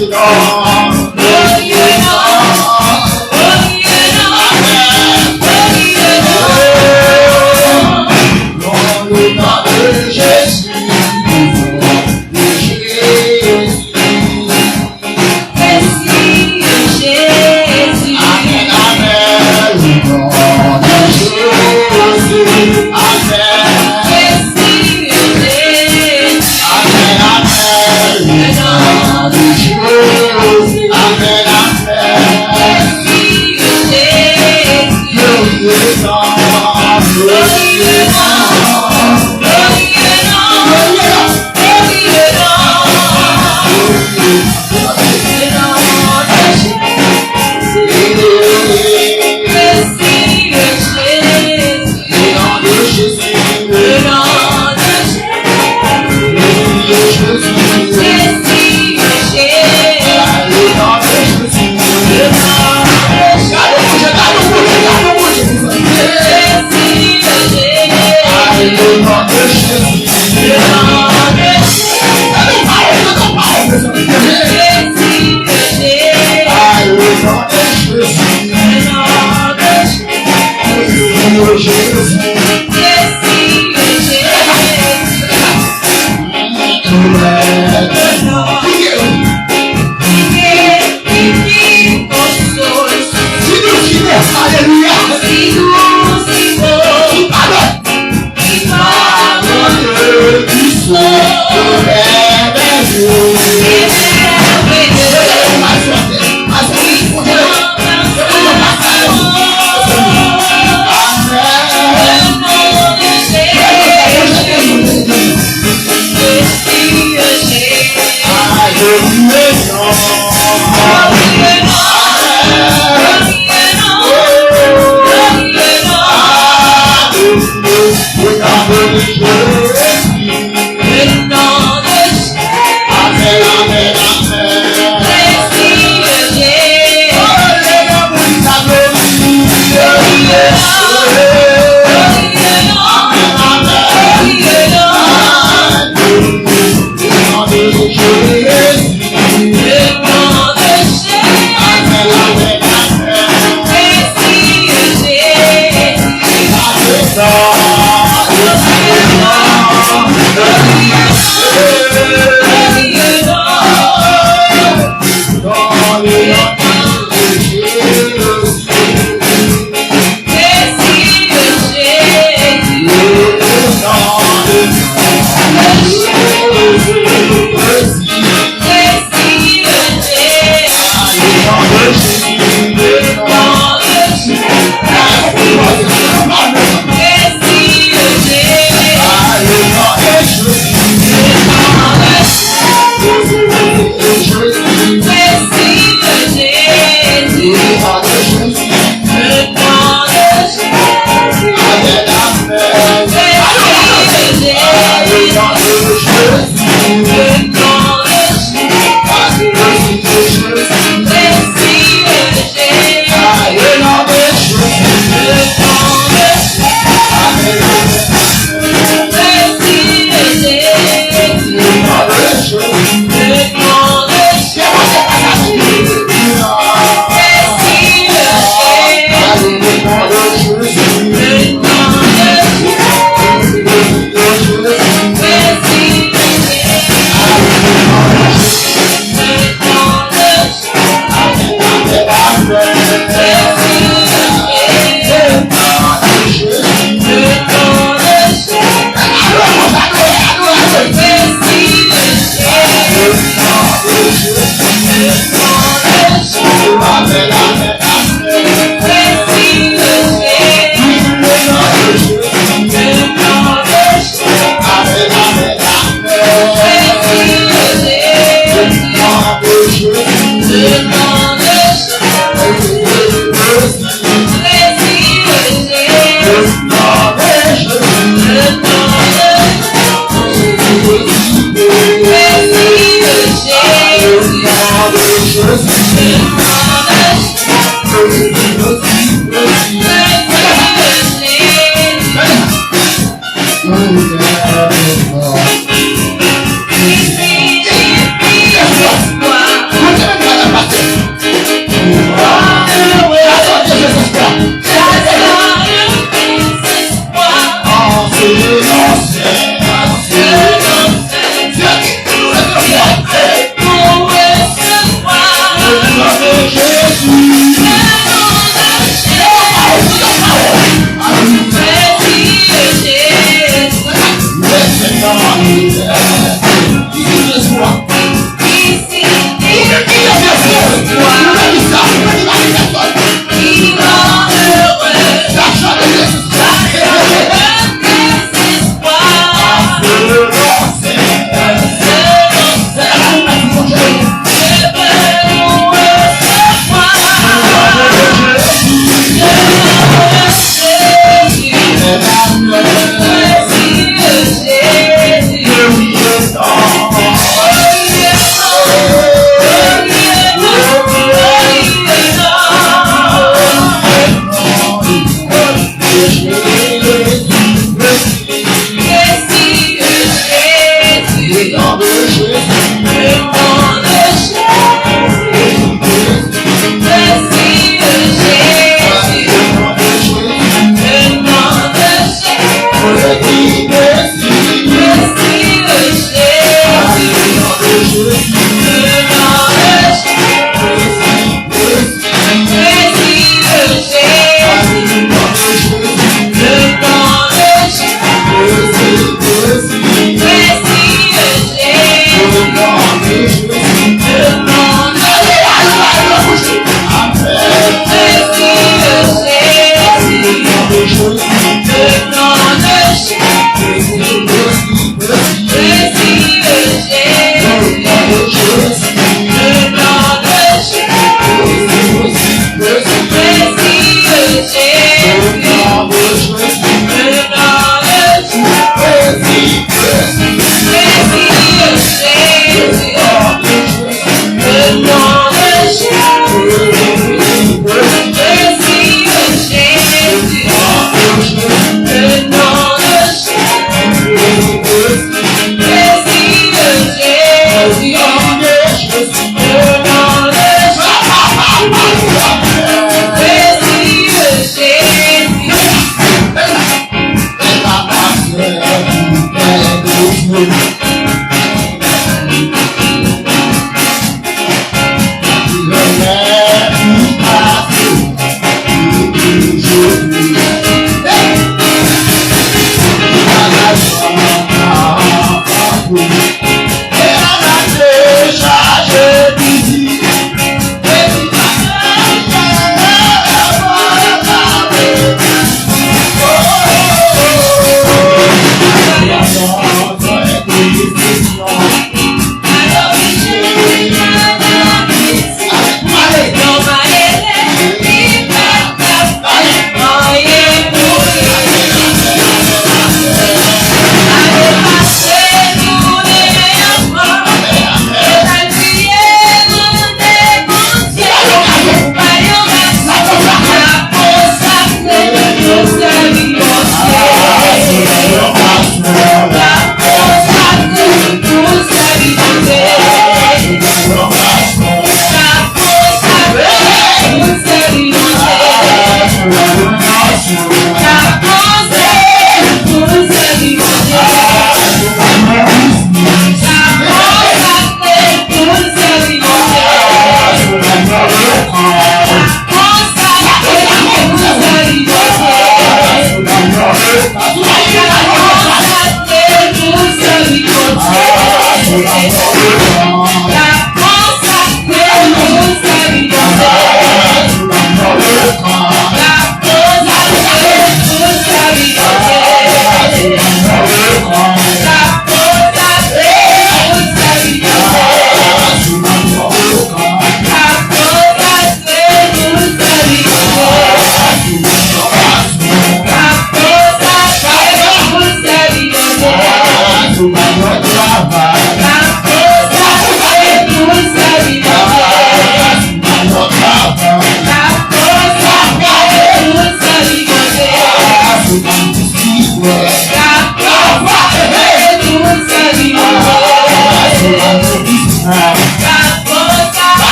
Merci.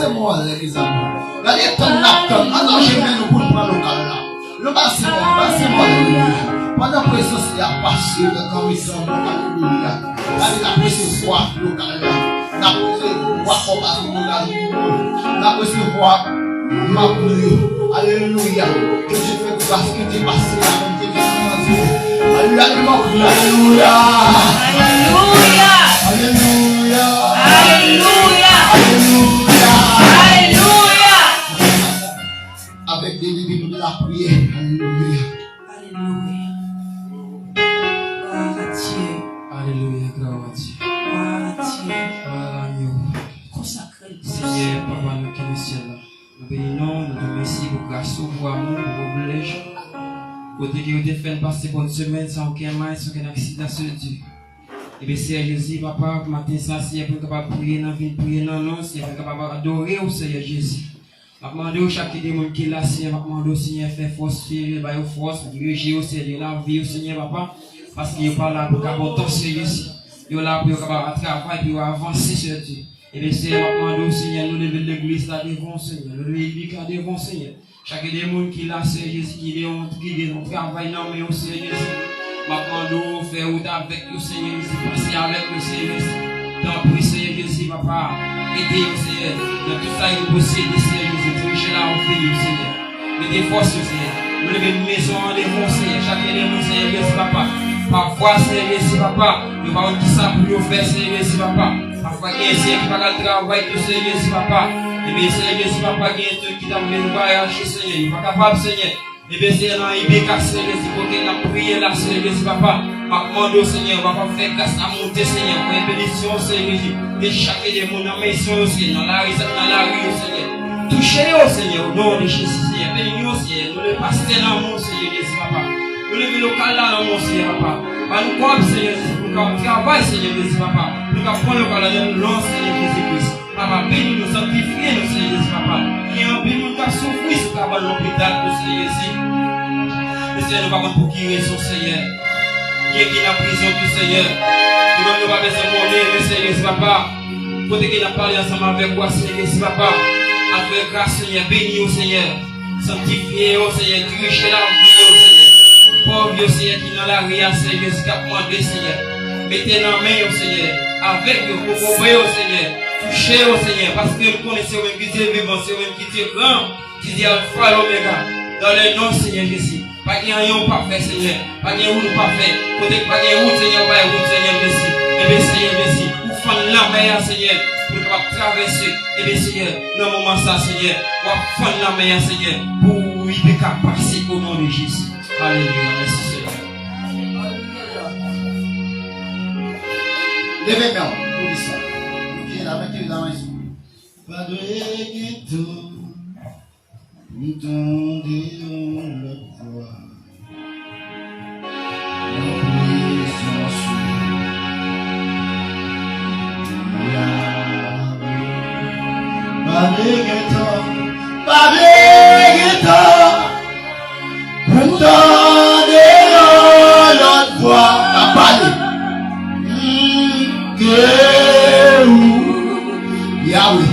c'est moi, les amis. Là, il y a tant d'aptons. Maintenant, je viens nous pour prendre le cas là. Le bas, c'est moi, alléluia. Pendant que ceci a passé, comme ils sont, alléluia. Là, il a pris ce roi local là. Il a pris ce roi comme alléluia. Il a pris ce roi, ma pluie. Alléluia. Que je fais parce que tu es passé avec tes vies. Alléluia. Alléluia. Alléluia. Alléluia. Alléluia. Alléluia. Alléluia. Avec des livres de la prière. Alléluia. Alléluia. Gloire à Dieu. Alléluia, gloire à Dieu. Gloire à Dieu. Alléluia. Consacré. Seigneur, Papa, nous qui nous sommes là. Nous bénissons, nous te remercions pour grâce, pour amour, pour privilège. Côté qui vous avez fait passer bonne semaine sans aucun mal, sans aucun accident sur Dieu. Et bien, Seigneur Jésus, Papa, pour matin, ça, Seigneur, pour capable prier dans la vie, prier dans l'an, Seigneur, pour capable adorer au Seigneur Jésus. Je demande à chaque démon qui est là, Seigneur, je demande au Seigneur, faire force, Seigneur, faire force, diriger au Seigneur, la vie au Seigneur, Papa, parce qu'il n'est pas là pour capable ton Seigneur Jésus. Il est là pour capable travailler, pour avancer sur Dieu. Et bien, Seigneur, je demande au Seigneur, nous lever l'église là devant, Seigneur, nous lever l'église là devant, Seigneur. Chaque démon qui est là, Seigneur Jésus, qui est en travail, non, mais au Seigneur Jésus. Je demande faire route avec le Seigneur Jésus, passer avec le Seigneur Jésus. Tant pour Seigneur Jésus, Papa, aider au Seigneur, dans tout ça, il possède, Seigneur Jésus, diriger là, au pays, Seigneur. Mettez force, Seigneur. Nous levons une maison en défense, Seigneur. Chaque démon, Seigneur Jésus, Papa. Parfois, Seigneur Jésus, Papa, nous allons dire ça pour nous faire, Seigneur Jésus, Papa. Parfois, il y a un Seigneur qui va travailler, Seigneur Jésus, Papa. Et bien, Seigneur Jésus, Papa, il y a un truc qui t'a amené nous voyager, Seigneur. Il n'est pas capable, Seigneur. Et bien, Seigneur, dans l'IBK, Seigneur Jésus, pour qu'il ait prié là, Seigneur Jésus, Papa. Je demande au Seigneur, on va faire grâce à monter, Seigneur, pour une bénédiction, Seigneur Jésus. De chaque démon dans la maison, Seigneur, dans la rue, Seigneur. Touchez-le, Seigneur, au nom de Jésus, Seigneur. Bénis-nous, Seigneur. Nous le passer dans mon Seigneur Jésus, Papa. Nous le local là dans mon Seigneur, Papa. Nous comme Seigneur Jésus, nous travaillons, Seigneur Jésus, Papa. Nous prendre le local là dans le Seigneur Jésus-Christ. Papa, bénis-nous, sanctifiez nous, Seigneur Jésus, Papa. Qui en bénis nous, qui souffrir sur l'hôpital, Seigneur Jésus. Le Seigneur, nous va pour qui raison, Seigneur. Qui est dans la prison, tout Seigneur. Nous ne pouvons pas baisser mon nez, mais Seigneur Jésus, Papa. Pour qu'il a parlé ensemble avec moi, Seigneur Jésus, Papa. Avec grâce, Seigneur, bénis au Seigneur. Sanctifiez au Seigneur, dirigez la vie au Seigneur. Pauvre Seigneur qui est dans la rue, Seigneur Jésus, qui a demandé, Seigneur. Mettez la main au Seigneur. Avec le couvre au Seigneur. Touchez au Seigneur. Parce que vous connaissez même qui est vivant, c'est même qui est grand, qui dit Alpha et l'Oméga. Dans le nom, Seigneur Jésus. Pas qu'il y ait un parfait, Seigneur. Pas qu'il y ait un parfait. Peut-être pas qu'il y ait un Seigneur, pas un Seigneur Jésus. Et bien, Seigneur Jésus, vous faites la meilleure, Seigneur, pour pouvoir traverser. Et bien, Seigneur, dans le moment ça, Seigneur, vous faites la meilleure, Seigneur, pour y passer au nom de Jésus. Alléluia. Merci, Seigneur. Levez-moi, pour dire ça. Viens là, mettez dans la maison. Pas de guetto. Nous tendons le poids. Pas de guetto. Pas de guetto. Nous tendons le poids. La balle. Yahweh.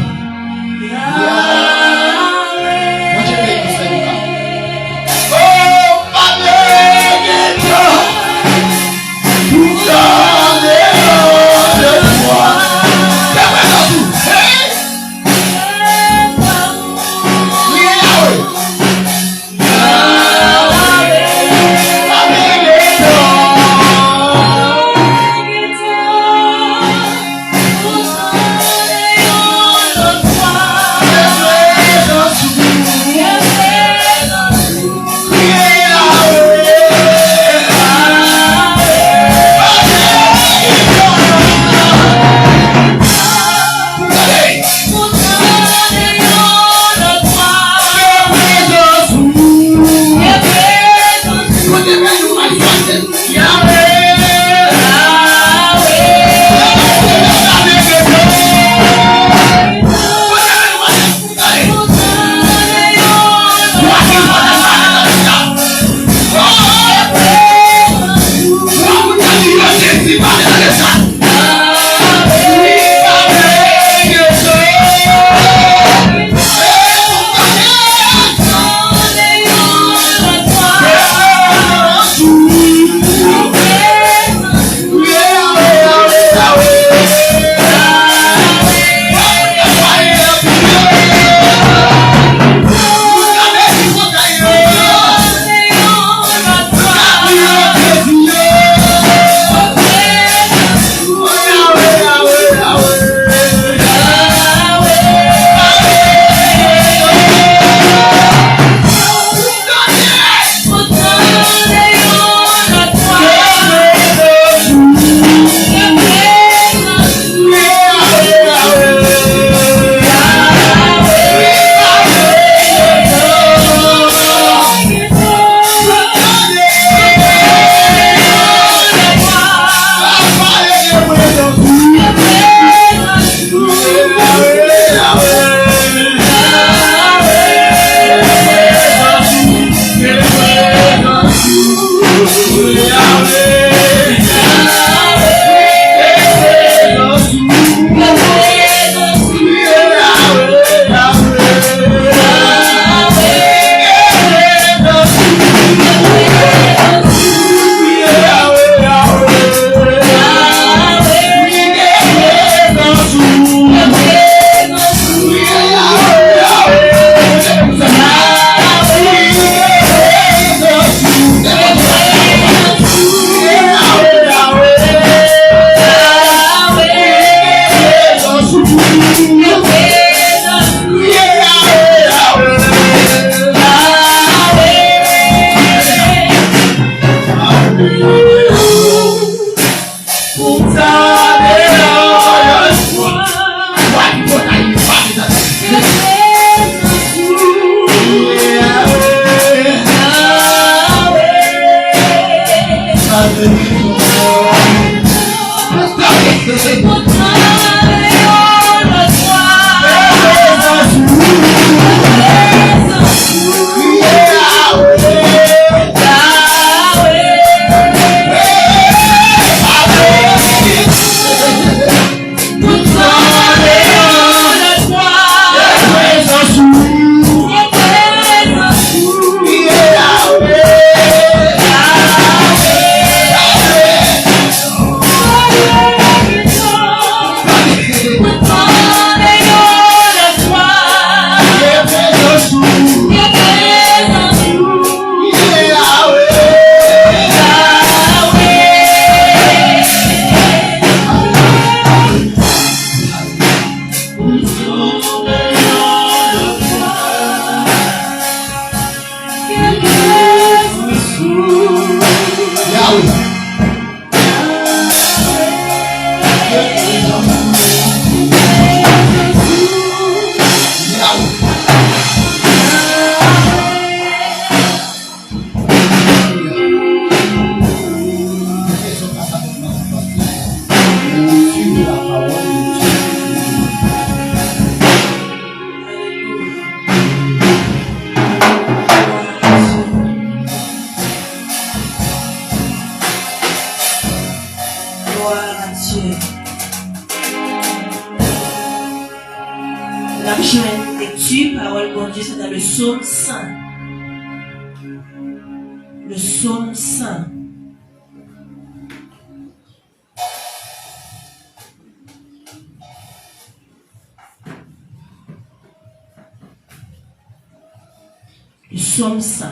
Lecture, parole de Dieu, c'est dans le psaume 100. Le psaume 100. Le psaume 100.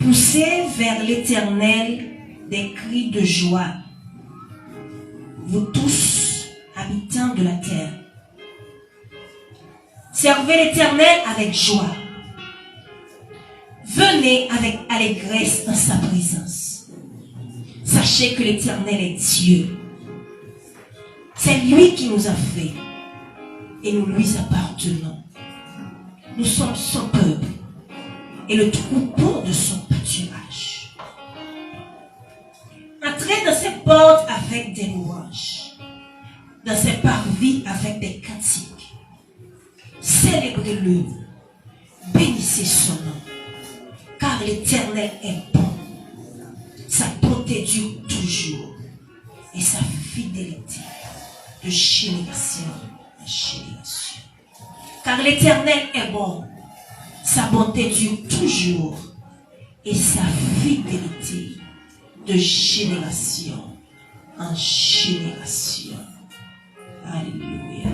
Poussez vers l'Éternel des cris de joie, vous tous, habitants de la terre. Servez l'Éternel avec joie. Venez avec allégresse dans sa présence. Sachez que l'Éternel est Dieu. C'est lui qui nous a fait et nous lui appartenons. Nous sommes son peuple et le troupeau de son pâturage. Entrez dans ses portes avec des louanges, dans ses parvis avec des cantiques. Célébrez-le, bénissez son nom, car l'Éternel est bon. Sa bonté dure toujours et sa fidélité de génération en génération. Car l'Éternel est bon. Sa bonté dure toujours et sa fidélité de génération en génération. Alléluia.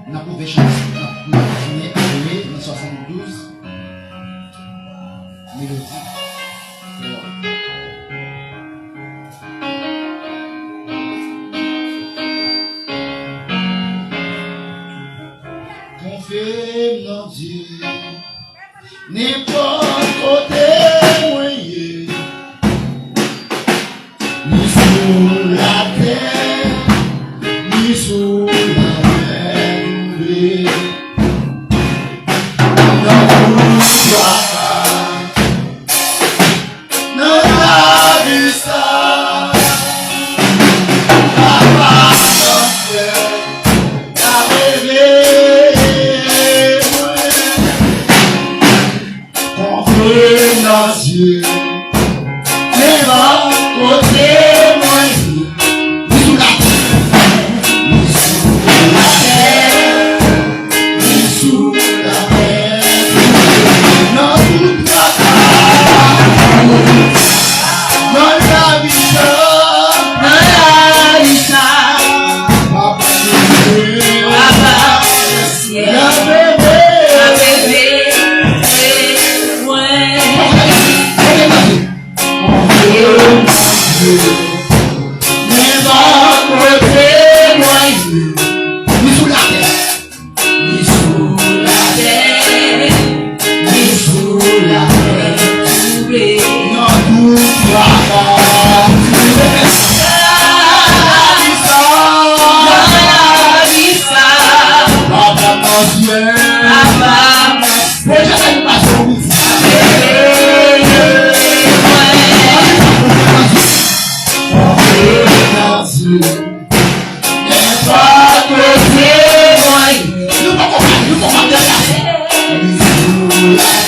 On a trouvé chance, on a fini dans 72 mélodies. Confie dans Dieu, n'importe côté moyen, ni sur la terre, ni sur la mer, non la vie ça, Dieu, les vents côté moyen, ni sous la terre, non toute la terre, non la vie, papa, ciel. Yeah.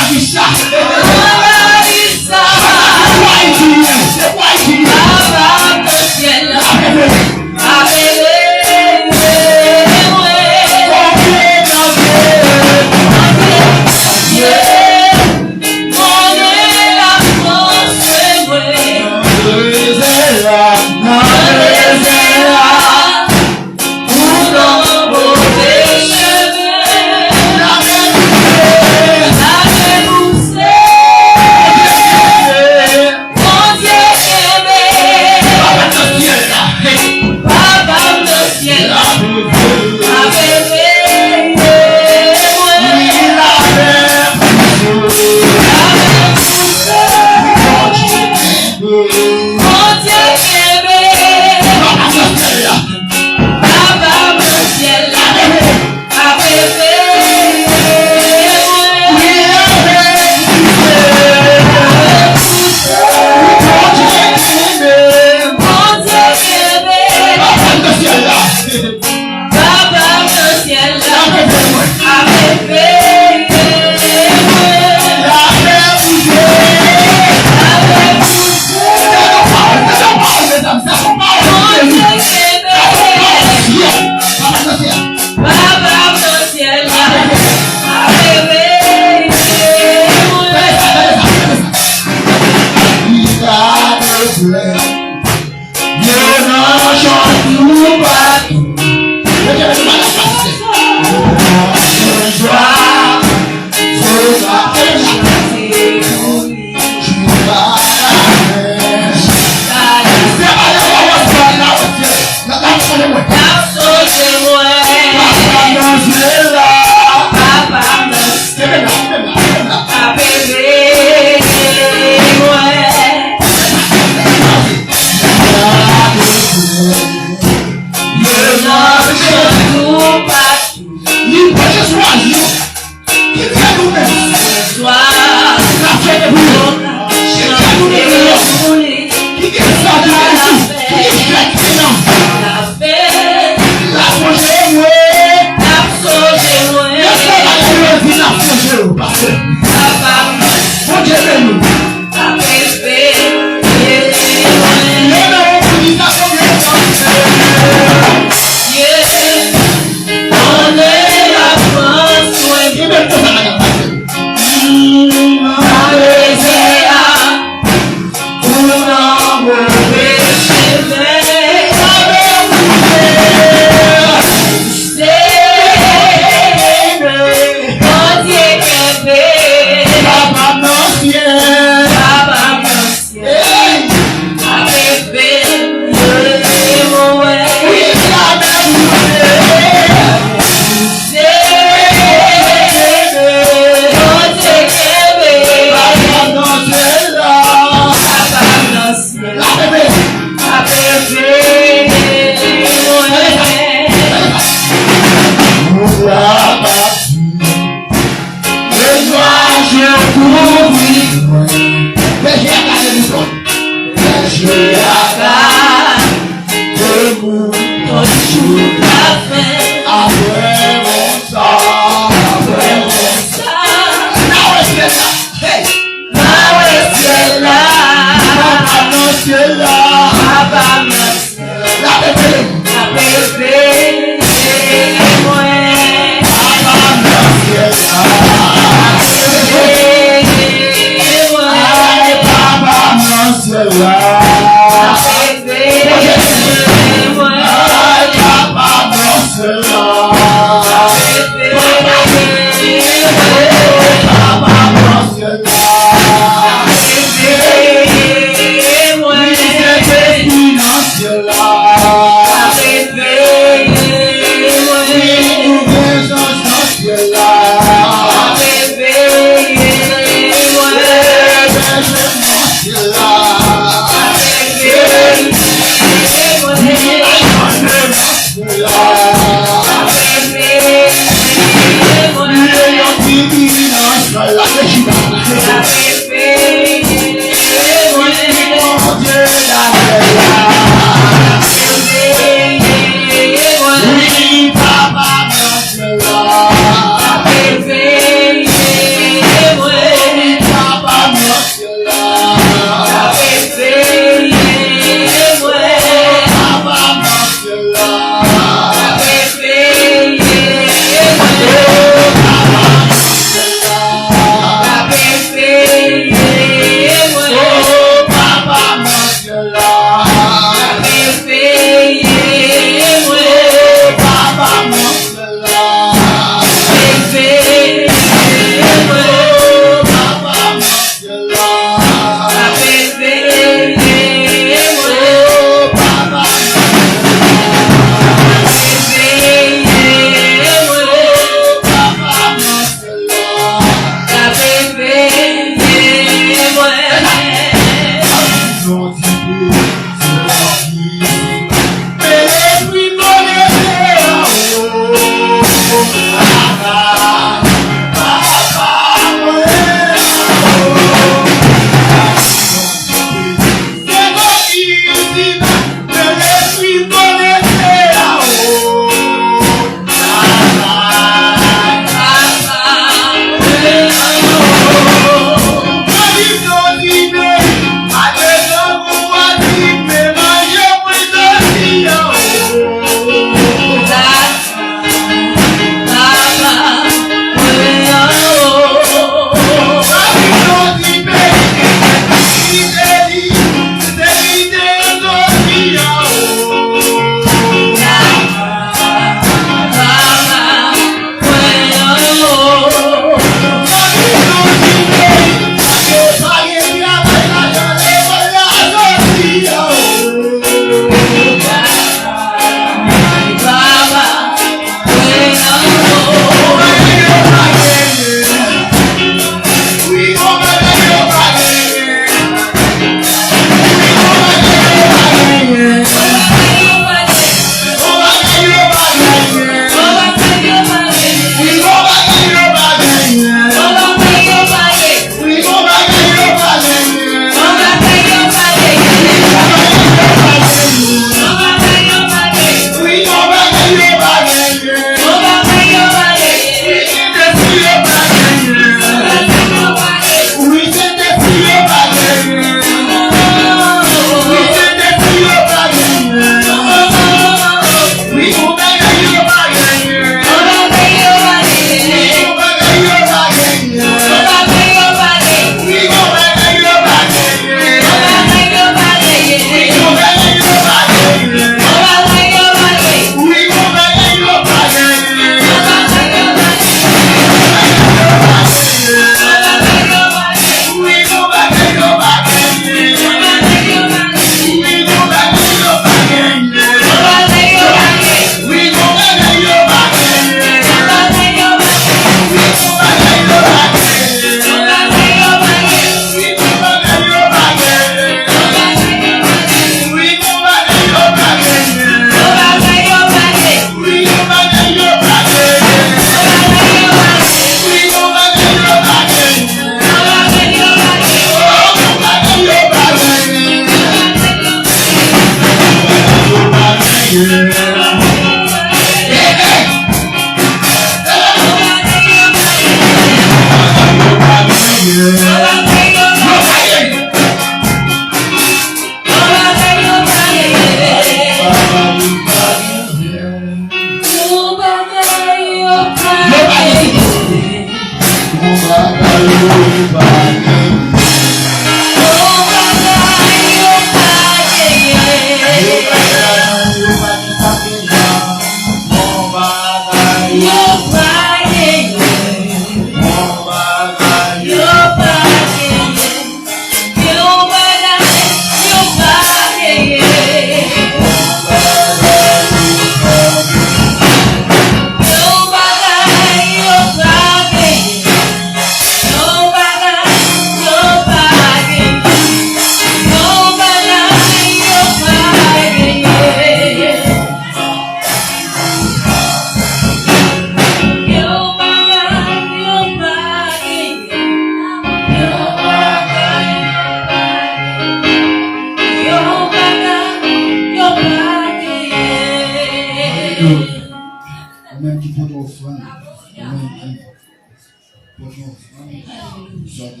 Nous sommes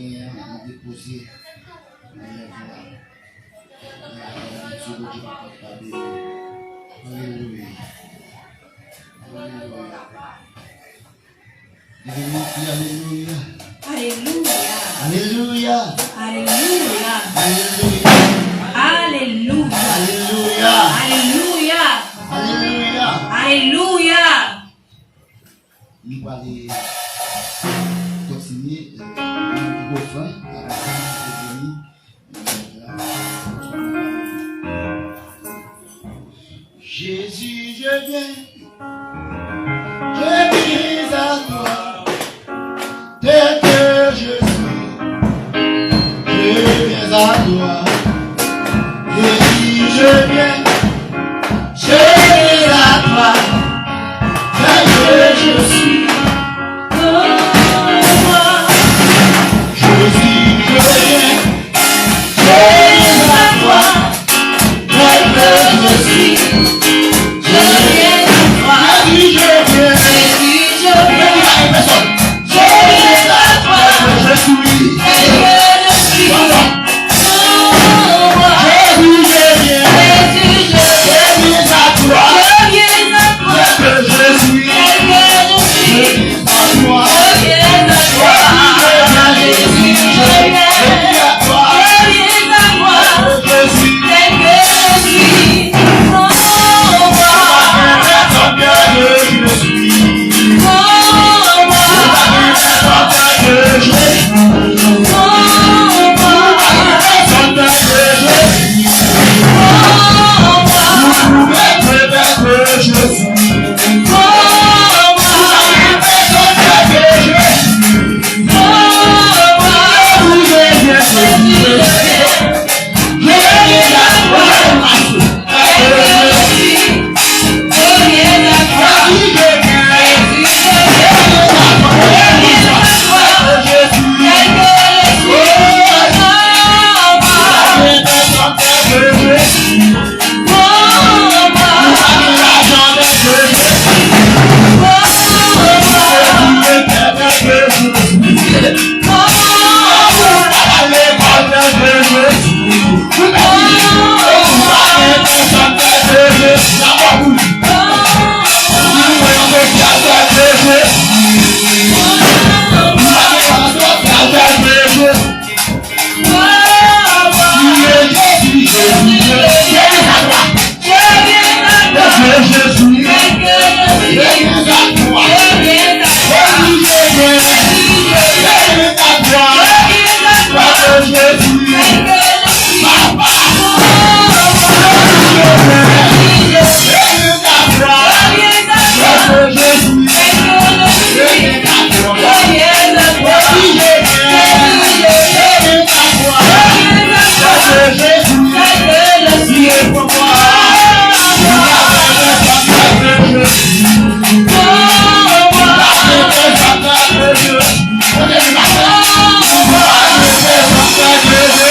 déposés dans les voies. Alléluia. Alléluia. Alléluia. Alléluia. Alléluia. Alléluia. Alléluia. Alléluia. Alléluia. Alléluia. Alléluia. Nous allons continuer le refrain. Jésus, je viens à toi, tel que je suis. Je viens à toi. Jésus, je viens à toi, tel que je suis. Jésus, je viens à toi, tel que je suis. Je viens à toi. Jésus, je viens. Jésus, je viens. Personne. Je viens à toi. Je suis. Tel que je suis. Jésus, je viens. Jésus, je viens à toi. Je viens à toi. Tel que je suis. Tel que je suis. Je viens à toi. Je viens à toi. Jésus, je viens à toi. Je viens à toi. Je suis. Tel que je suis. Jésus.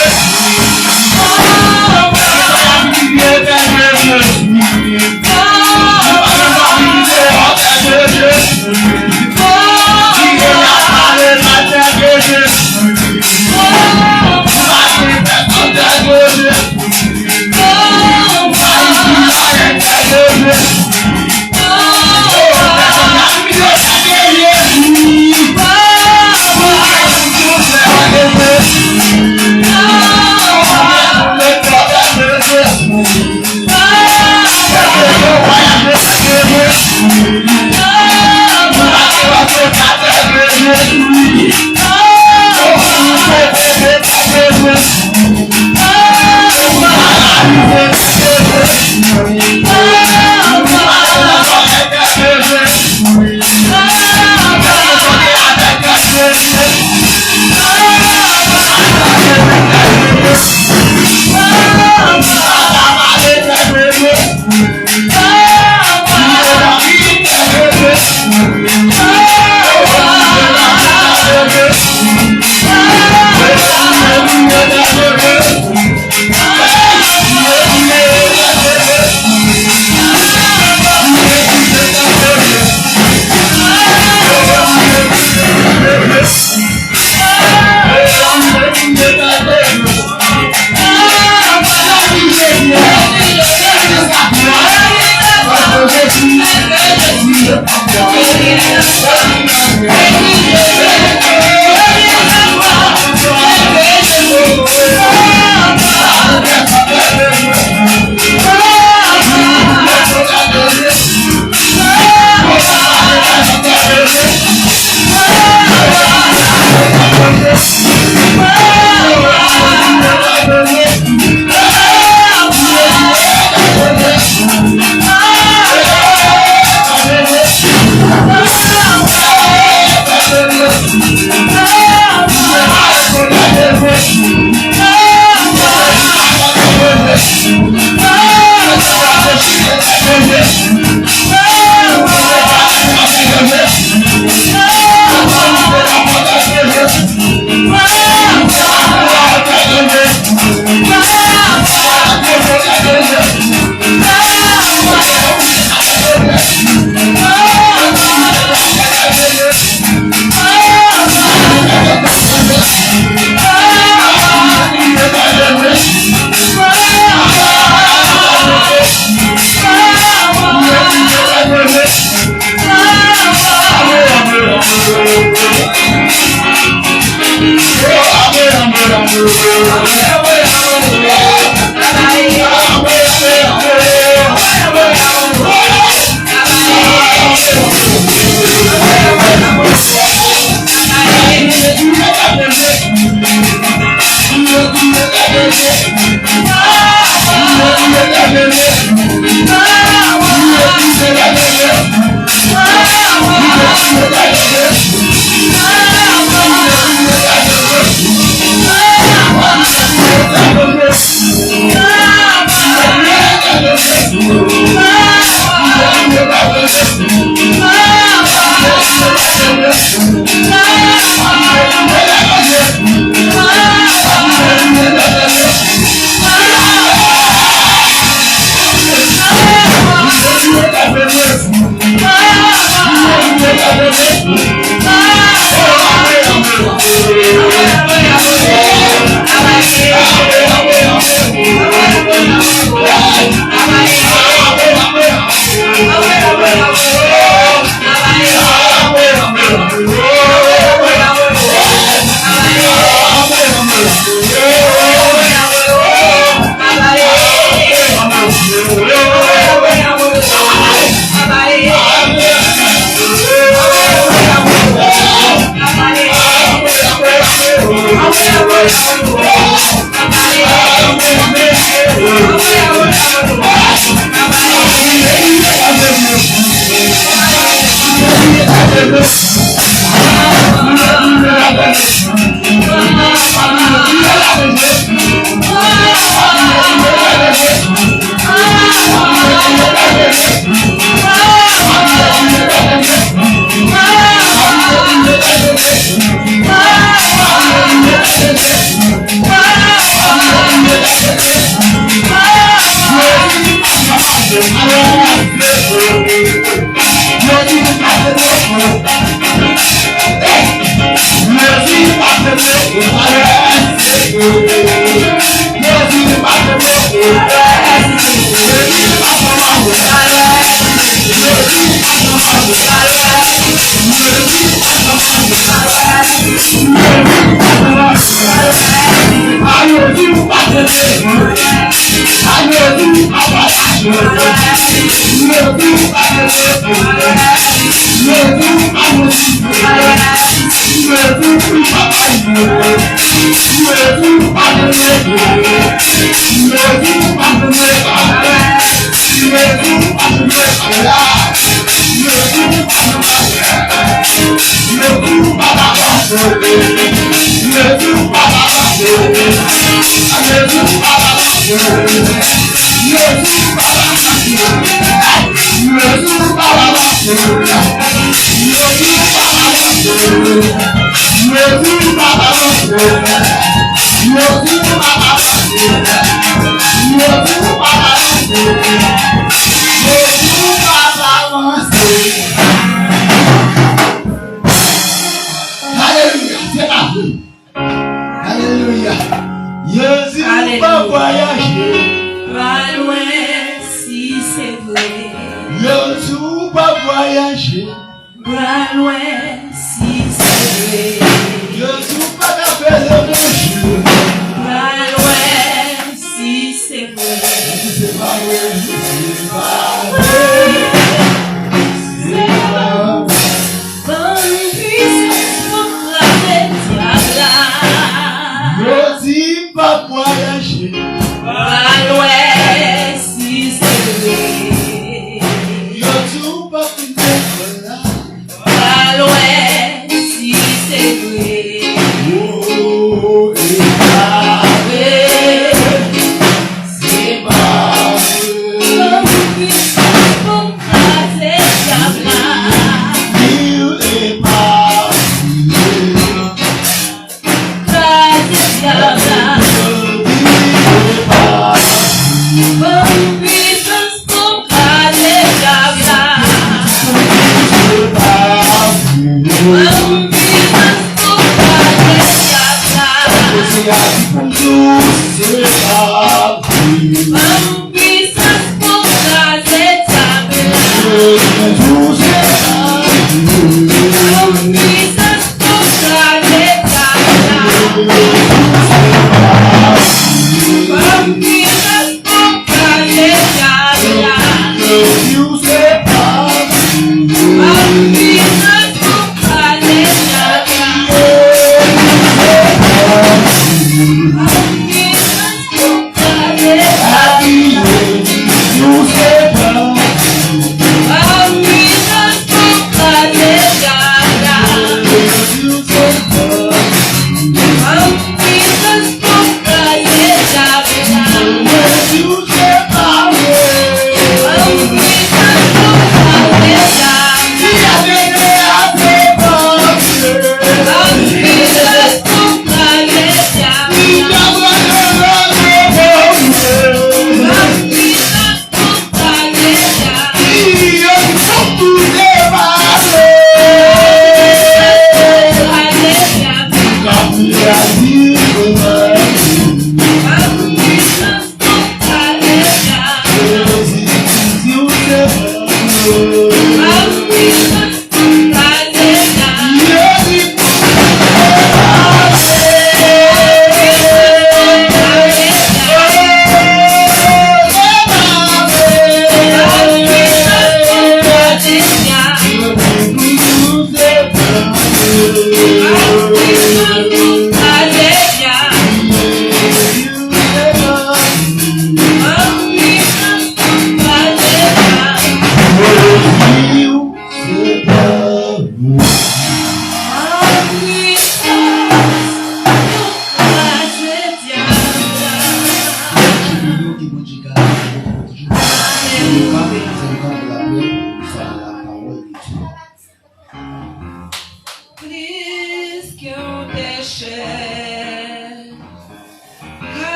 Yes.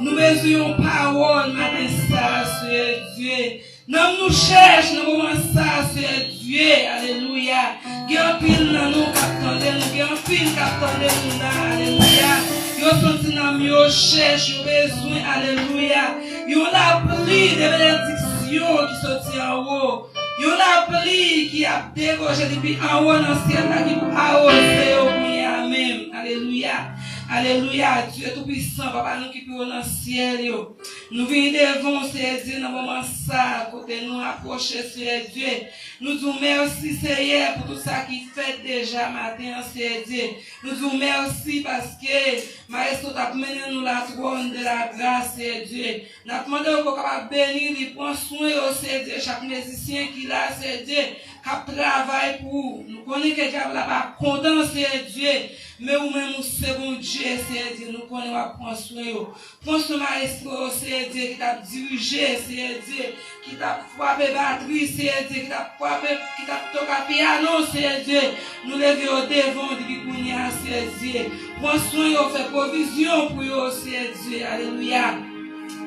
Nous besoin de parole, matin, ça, Seigneur Dieu. Nous cherchons, nous moment ça, Seigneur Dieu. Alléluia. Il y a un pile dans nous qui attendent, il y a un pile qui attendent nous là. Alléluia. Yo senti dans nous, cherche, besoin, alléluia. Yo la pluie de bénédiction qui sortit en haut. Yo la pluie qui a dégagé depuis en haut dans le ciel, qui pour arroser au pays, amen. Alléluia. Alléluia, Dieu tout-puissant, papa, nous qui pouvons dans le ciel, yo. Nous venons devant, Seigneur Dieu, dans le moment ça, côté nous approcher, Seigneur Dieu. Nous disons merci, Seigneur, pour tout ça qui fait déjà matin, Seigneur Dieu. Nous disons merci parce que, Maestro, tu as mené nous la trône de la grâce, Seigneur Dieu. Nous avons demandé qu'on soit béni, il prend soin, Seigneur Dieu, chaque musicien qui l'a, Seigneur Dieu, qui travaille pour nous. Connaissons que le diable n'a pas content, Seigneur Dieu. Mais ou même c'est bon Dieu, Seigneur Dieu, nous connaissons à prendre soin. Prends soin, Maestro, Seigneur Dieu, qui t'a dirigé, Seigneur Dieu, qui t'a frappé batterie, Seigneur Dieu, qui t'a frappé, qui t'a toqué piano, Seigneur Dieu. Nous levons au devant depuis qu'on y a, Seigneur Dieu. Prends soin, fait provision pour eux, Seigneur Dieu. Alléluia.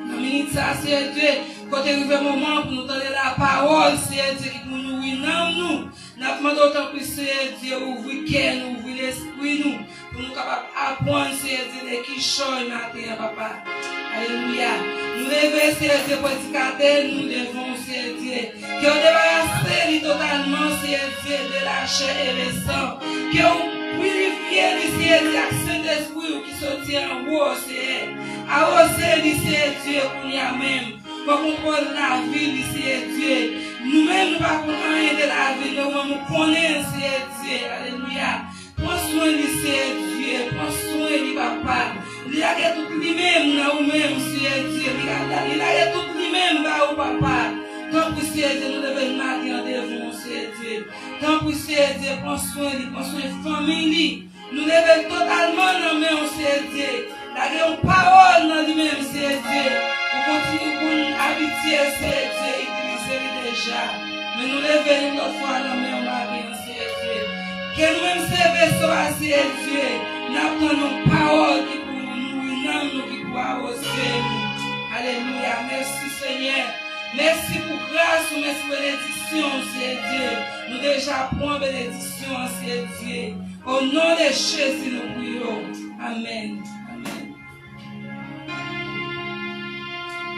Dans minute ça, Seigneur Dieu, quand il arrive le moment pour nous donner la parole, Seigneur Dieu, qui nous nourrit dans nous. Nous demandons autant que Seigneur Dieu, ouvrir le cœur, ouvrir l'esprit, nous, pour nous capables d'apprendre, Seigneur Dieu, les qui chôment matin, papa. Alléluia. Nous levons, Seigneur Dieu, prédicateur, nous devons, Seigneur Dieu, que nous débarrasser totalement, Seigneur Dieu, de la chair et le sang, que nous purifions, Seigneur Dieu, avec Saint-Esprit qui sortit en haut, Seigneur. Arroser, Seigneur Dieu, pour nous même. Pour comprendre la vie, Seigneur Dieu. Nous-mêmes, nous ne pouvons pas rien de la vie, nous connaissons, Seigneur Dieu. Alléluia. Prends soin de Seigneur Dieu. Prends soin de papa. Il a tout lui-même, nous-mêmes, Seigneur Dieu. Il a tout lui-même, papa. Tant que Seigneur Dieu, nous devons marquer en devant, Seigneur Dieu. Tant que Seigneur Dieu, prends soin de la famille. Nous devons totalement nous mains, Seigneur Dieu. Nous avons parole dans lui-même, Seigneur Dieu. Pour continuer pour habiter, Seigneur Dieu, utiliser déjà. Mais nous levons notre foi dans nos mains, Seigneur Dieu. Que nous-mêmes servons à Seigneur Dieu. Nous apprenons parole qui pour nous, nous qui pour arroser nous. Alléluia. Merci, Seigneur. Merci pour grâce, merci pour bénédiction, Seigneur Dieu. Nous déjà prenons bénédiction, Seigneur Dieu. Au nom de Jésus, nous prions. Amen.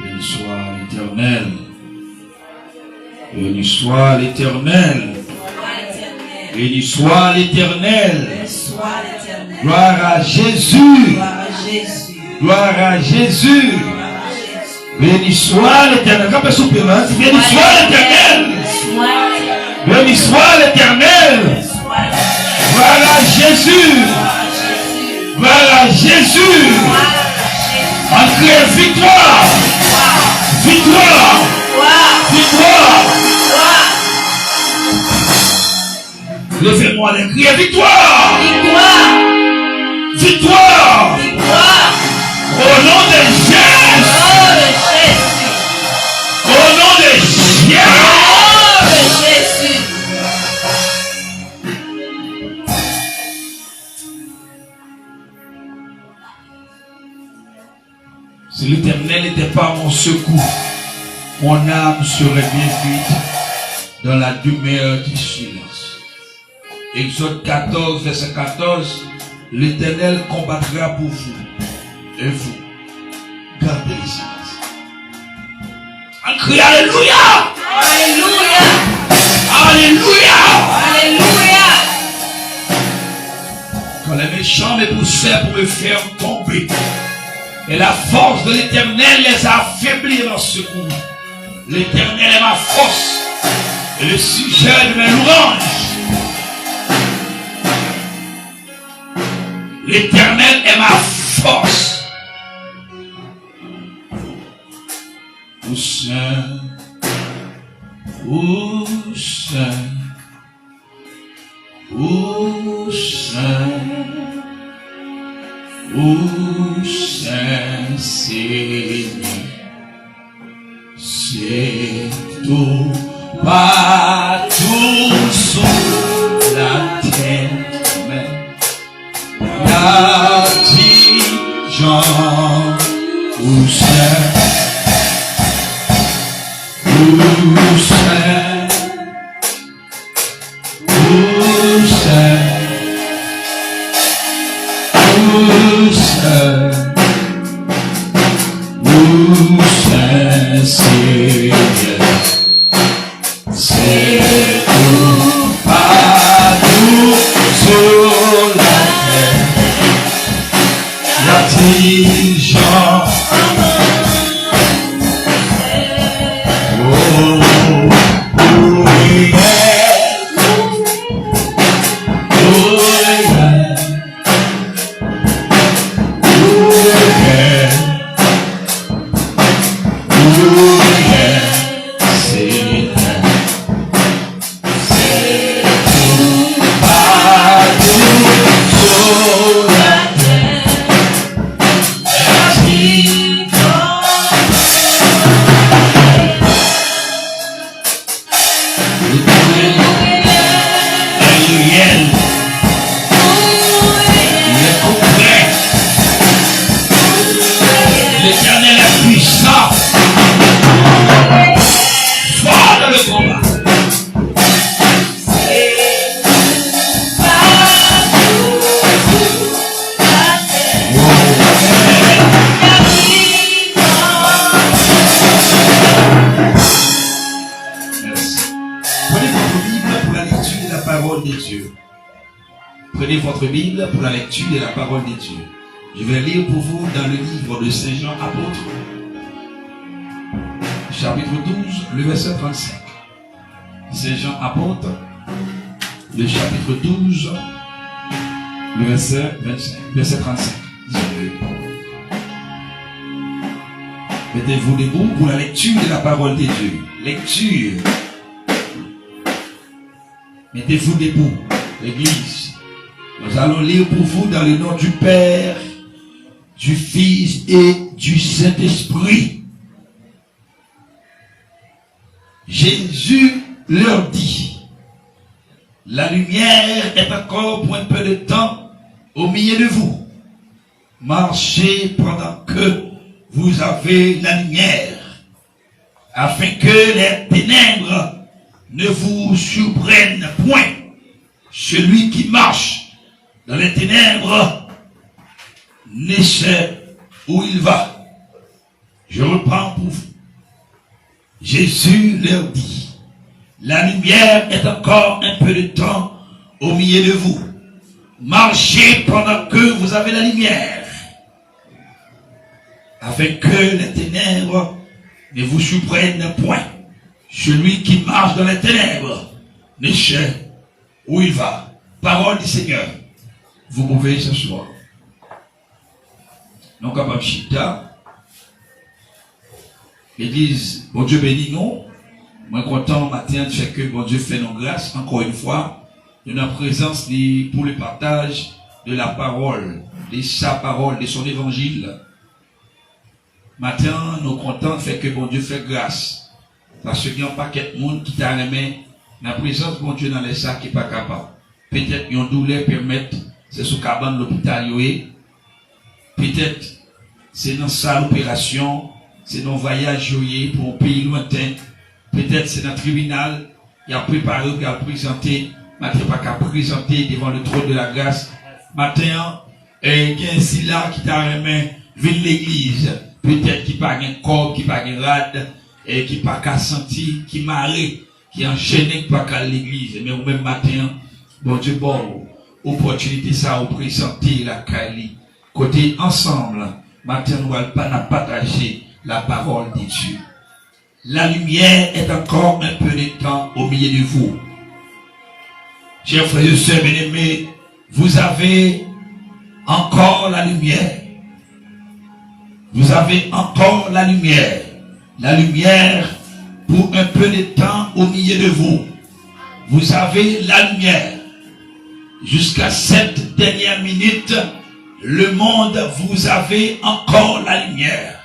Béni soit l'Éternel. Béni soit l'Éternel. Béni soit l'Éternel. Gloire à Jésus. Gloire à Jésus. Béni soit l'Éternel. Béni soit l'Éternel. Béni soit l'Éternel. Gloire à Jésus. Gloire à Jésus. En criant victoire. Victoire. Victoire. Levez-moi les crier victoire. Victoire. Au nom de Jésus. Au nom de Jésus. Si l'Éternel n'était pas mon secours, mon âme serait bien vite dans la demeure du silence. Exode 14, verset 14, l'Éternel combattra pour vous, et vous, gardez le silence. On crie Alléluia! Alléluia! Alléluia! Alléluia! Quand les méchants me poussèrent pour me faire tomber, et la force de l'Éternel les a affaiblis dans ce coup. L'Éternel est ma force et le sujet de mes louanges. L'Éternel est ma force. Ô Saint, ô Saint, ô Saint, ô Saint Seigneur, c'est tout partout sur la terre, mais la vie, Jean, ou Prenez votre Bible pour la lecture de la parole de Dieu. Je vais lire pour vous dans le livre de Saint Jean apôtre, chapitre 12, le verset 35. Saint Jean apôtre, le chapitre 12, le verset 25, verset 35. Mettez-vous debout pour la lecture de la parole de Dieu. Lecture. Mettez-vous debout, l'Église. Nous allons lire pour vous dans le nom du Père, du Fils et du Saint-Esprit. Jésus leur dit, la lumière est encore pour un peu de temps au milieu de vous. Marchez pendant que vous avez la lumière, afin que les ténèbres ne vous surprennent point. Celui qui marche dans les ténèbres ne sait où il va. Je reprends pour vous. Jésus leur dit, la lumière est encore un peu de temps au milieu de vous. Marchez pendant que vous avez la lumière, afin que les ténèbres ne vous surprennent point. Celui qui marche dans les ténèbres ne sait où il va. Parole du Seigneur. Vous pouvez s'asseoir. Donc, à Pamchita, l'Église, bon Dieu bénit nous. Moi, content matin de faire que bon Dieu fait nos grâces, encore une fois, de notre présence pour le partage de la parole, de sa parole, de son évangile. Matin, nous contents de faire que bon Dieu fait grâce. Parce qu'il y a un paquet de monde qui t'a remis la présence de bon Dieu dans les sacs qui n'est pas capable. Peut-être qu'ils ont douleur permettre, c'est sous cabane de l'hôpital. Peut-être c'est dans salle opération, c'est dans voyage pour un pays lointain. Peut-être c'est dans le tribunal, il a préparé, il a présenté, matin pas qu'à présenter devant le trône de la grâce. Matin, il y a un sila qui t'a remis, vient l'église. Peut-être qu'il n'y a pas un corps, qu'il n'y a pas un rade, et qui pas qu'à sentir, qui marée, qui enchaîné pas qu'à l'église. Mais au même matin, bon Dieu, bon, opportunité ça, au présenter la Kali. Côté ensemble, matin, nous allons pas partager la parole de Dieu. La lumière est encore un peu de temps au milieu de vous. Chers frères et sœurs bien-aimés, vous avez encore la lumière. Vous avez encore la lumière. La lumière pour un peu de temps au milieu de vous. Vous avez la lumière. Jusqu'à cette dernière minute, le monde, vous avez encore la lumière.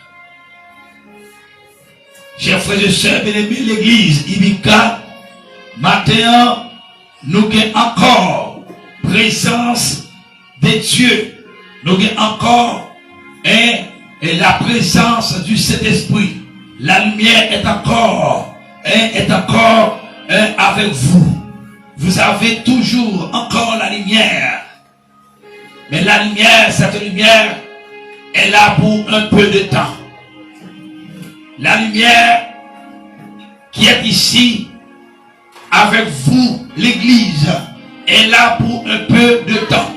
Chers frères et sœurs, bien-aimés, l'église Ibika, matin, nous avons encore présence de Dieu. Nous avons encore et la présence du Saint-Esprit, la lumière est encore avec vous. Vous avez toujours encore la lumière. Mais la lumière, cette lumière, est là pour un peu de temps. La lumière qui est ici avec vous, l'église, est là pour un peu de temps.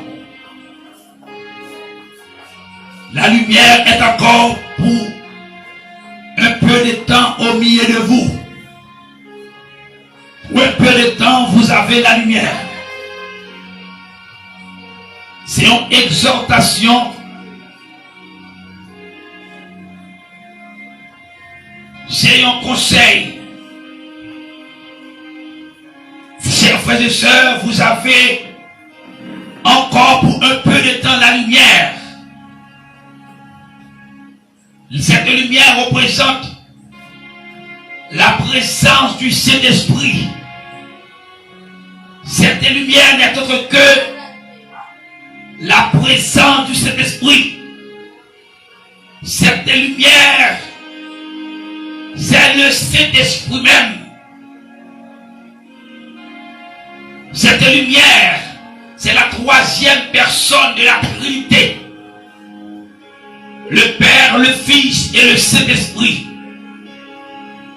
La lumière est encore pour un peu de temps au milieu de vous. Pour un peu de temps, vous avez la lumière. C'est une exhortation. C'est un conseil. Chers frères et sœurs, vous avez encore pour un peu de temps la lumière. Cette lumière représente la présence du Saint-Esprit. Cette lumière n'est autre que la présence du Saint-Esprit. Cette lumière, c'est le Saint-Esprit même. Cette lumière, c'est la troisième personne de la Trinité. Le Père, le Fils et le Saint-Esprit.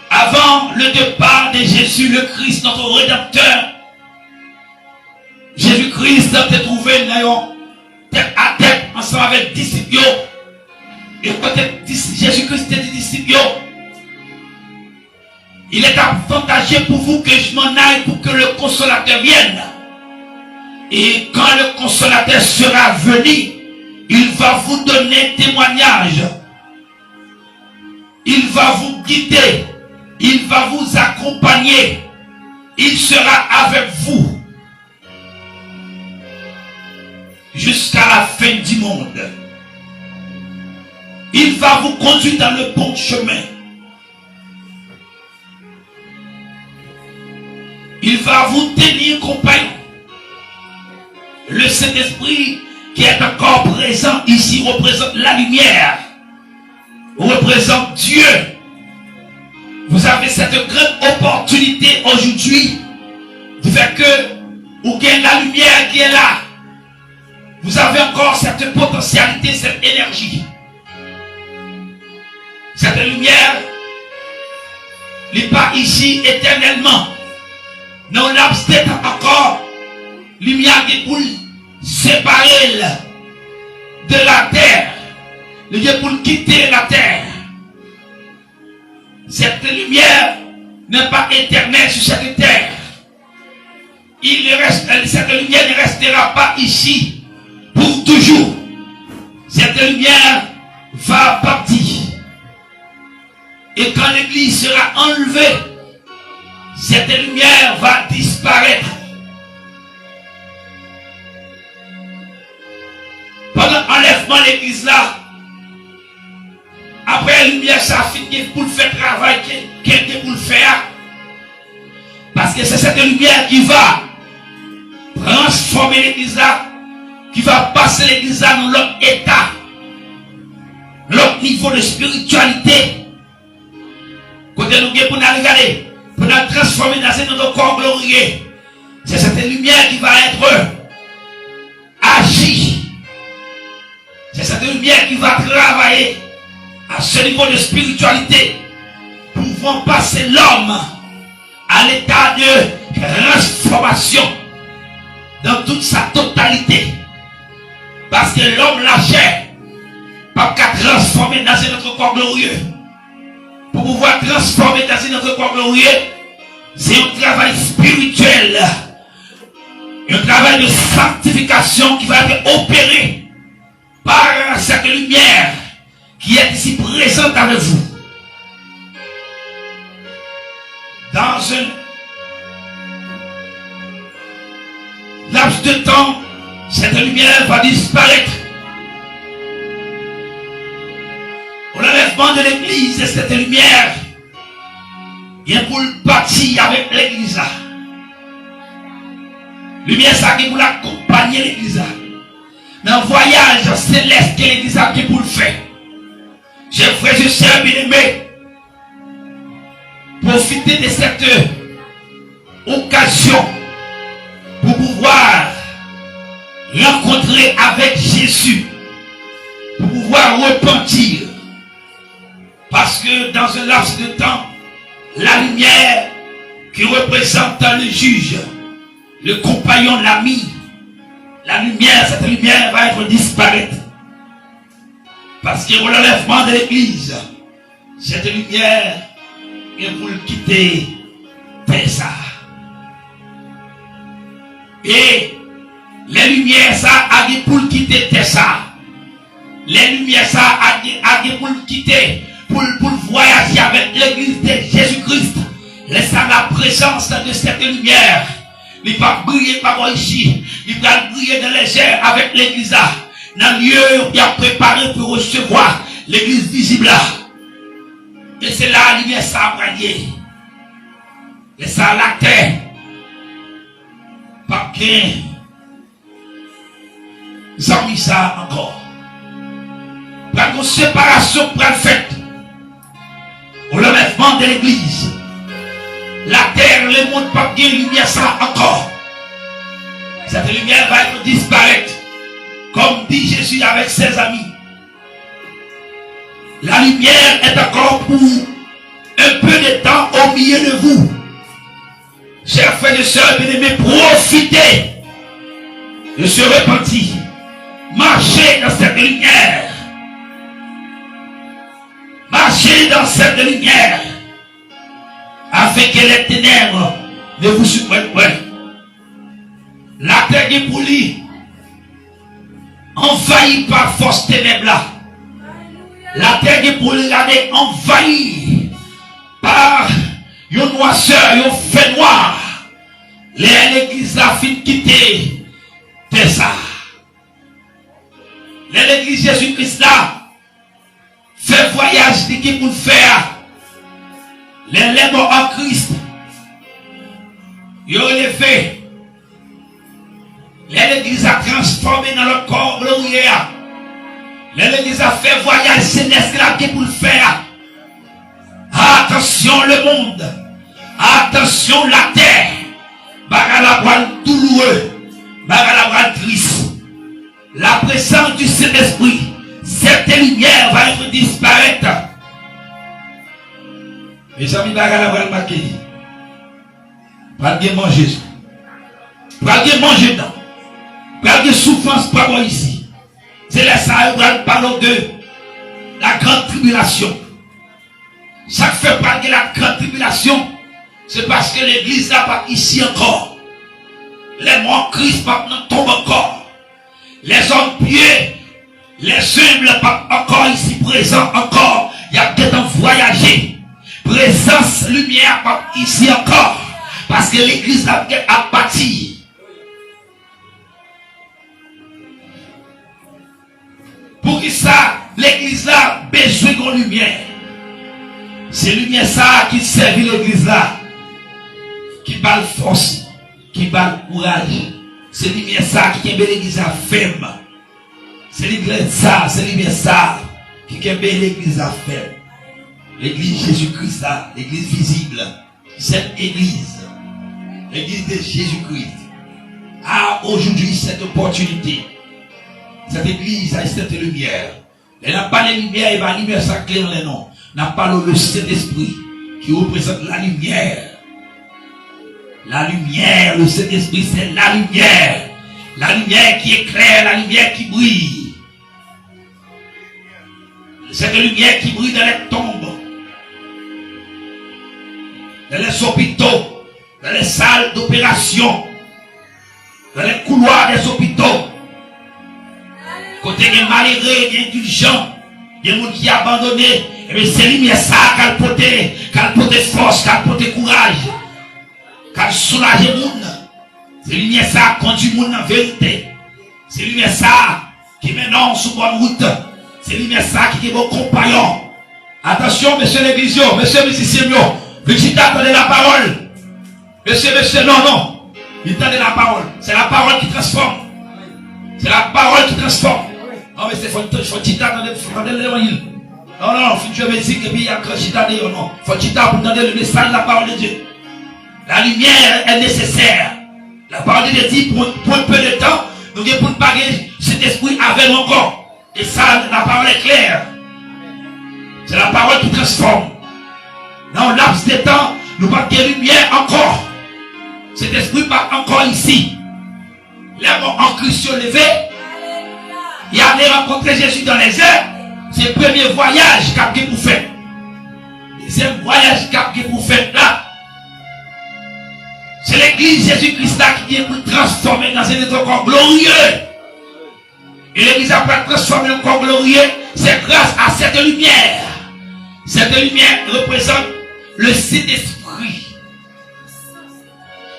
Avant le départ de Jésus, le Christ, notre Rédempteur, Jésus-Christ s'est trouvé tête à tête ensemble avec les disciples. Et peut-être Jésus-Christ était des disciples. Il est avantageux pour vous que je m'en aille pour que le consolateur vienne. Et quand le consolateur sera venu, il va vous donner témoignage. Il va vous guider. Il va vous accompagner. Il sera avec vous jusqu'à la fin du monde. Il va vous conduire dans le bon chemin. Il va vous tenir compagnie. Le Saint-Esprit qui est encore présent ici représente la lumière, représente Dieu. Vous avez cette grande opportunité aujourd'hui de faire que vous gagnez la lumière qui est là. Vous avez encore cette potentialité, cette énergie. Cette lumière n'est pas ici éternellement. Non, l'abstent encore lumière qui pour séparer de la terre. Il est pour quitter la terre. Cette lumière n'est pas éternelle sur cette terre. Cette lumière ne restera pas ici pour toujours. Cette lumière va partir. Et quand l'église sera enlevée, cette lumière va disparaître. Pendant l'enlèvement de l'église là, après la lumière, ça finit pour le faire travail quelqu'un pour le faire. Parce que c'est cette lumière qui va transformer l'église là, qui va passer l'église là dans l'autre état, l'autre niveau de spiritualité. Côté nous pour nous regarder, pour nous transformer dans notre corps glorieux. C'est cette lumière qui va être agie. C'est cette lumière qui va travailler à ce niveau de spiritualité, pouvant passer l'homme à l'état de transformation dans toute sa totalité. Parce que l'homme, la chair, pas qu'à transformer dans notre corps glorieux. Pour pouvoir transformer dans notre corps glorieux, c'est un travail spirituel, un travail de sanctification qui va être opéré par cette lumière qui est ici présente avec vous. Dans un laps de temps, cette lumière va disparaître. Au l'enlèvement de l'église, cette lumière vient pour le bâtir avec l'église. Lumière ça qui pour l'accompagner l'église. Dans le voyage céleste que l'église a qui pour le faire. Chers frères et sœurs bien-aimés, profitez de cette occasion pour pouvoir rencontrer avec Jésus, pour pouvoir repentir. Parce que dans un laps de temps, la lumière qui représente le juge, le compagnon, l'ami, la lumière, cette lumière va être disparaître. Parce que l'enlèvement de l'église, cette lumière est pour le quitter ça. Et les lumières ça a dit pour le quitter ça. Les lumières ça a dit pour le quitter, pour voyager avec l'église de Jésus-Christ. Laissez la présence de cette lumière. Il va briller par ici. Il va briller dans les airs avec l'église là. Dans le lieu où il a préparé pour recevoir l'église visible là. Et c'est là la lumière ça a brillé. Et ça la terre. Pas bien. Ils ont mis ça encore. Pas une séparation pour le fait. Au lèvement de l'église. La terre, le monde, pas bien lumière ça encore. Cette lumière va être disparaître. Comme dit Jésus avec ses amis. La lumière est encore pour un peu de temps au milieu de vous. Chers frères et sœurs bien-aimés, profitez de ce repenti. Marchez dans cette lumière. Marchez dans cette lumière. Afin que les ténèbres ne vous surprennent pas. La terre est pour lui. Envahie par force ténèbres là. La terre est pour lui envahie par une noirceur, une fait noir. L'église a fin quitter de ça. L'église Jésus-Christ là fait voyage qui pour faire. Les lèvres en Christ. Ils ont élevé. L'église a transformé dans le corps glorieux. L'église a fait voyage céleste là qui pour le faire. Attention le monde. Attention la terre. Bagalabran douloureux. Bagalabran triste. La présence du Saint-Esprit. Cette lumière va être disparaître. Mes amis, bagalabran marqué. Pas de manger. Pas de manger dedans. Pas de souffrance pas moi ici. C'est là ça, on parle de la grande tribulation. Chaque fois parler de la grande tribulation, c'est parce que l'église n'a pas ici encore. Les morts Christ pas tombent encore. Les hommes pieux, les humbles pas encore ici présents encore. Il y a peut-être voyager. Présence, lumière pas ici encore. Parce que l'église a bâti. Pour que ça, l'église là, besoin de lumière. C'est lumière ça qui servit l'église là. Qui bat force, qui bat courage. C'est lumière ça qui aime l'église à ferme. C'est l'église ça, c'est lumière ça qui aime l'église à ferme. L'église Jésus-Christ là, l'église visible. Cette église, l'église de Jésus-Christ, a aujourd'hui cette opportunité. Cette église a cette lumière. Elle n'a pas de lumière, elle va lumière ça clair les noms. N'a pas le Saint-Esprit qui représente la lumière. La lumière, le Saint-Esprit, c'est la lumière. La lumière qui éclaire, la lumière qui brille. Cette lumière qui brille dans les tombes, dans les hôpitaux, dans les salles d'opération, dans les couloirs des hôpitaux. Côté des malheureux, des indulgents, des gens qui abandonnés, et bien c'est lumière ça qu'elle porte force, qu'elle porte courage, qu'elle soulage les gens. C'est lumière ça qui conduit les gens en vérité. C'est lumière ça qui maintenant sur bonne route. C'est lumière ça qui est vos compagnons. Attention, monsieur l'église, monsieur musicien, vous attendez la parole. Monsieur, non. Il tendez la parole. C'est la parole qui transforme. C'est la parole qui transforme. Non, mais c'est faut attendre l'évangile. Non, non, je veux dire que il y a que chita de non. Faut chita pour entendre le message de la parole de Dieu. La lumière est nécessaire. La parole de Dieu dit pour un peu de temps, nous devons pour payer cet esprit avec encore. Et ça, la parole est claire. C'est la parole qui transforme. Dans le laps de temps, nous pas de lumière encore. Cet esprit pas encore ici. Là, en Christ levé, il allait rencontrer Jésus dans les airs. C'est le premier voyage qu'il vous fait. Deuxième voyage qu'il vous fait là. C'est l'église Jésus-Christ là qui vient pour transformer dans un autre corps glorieux. Et l'église a pas transformé dans un corps glorieux. C'est grâce à cette lumière. Cette lumière représente le Saint-Esprit.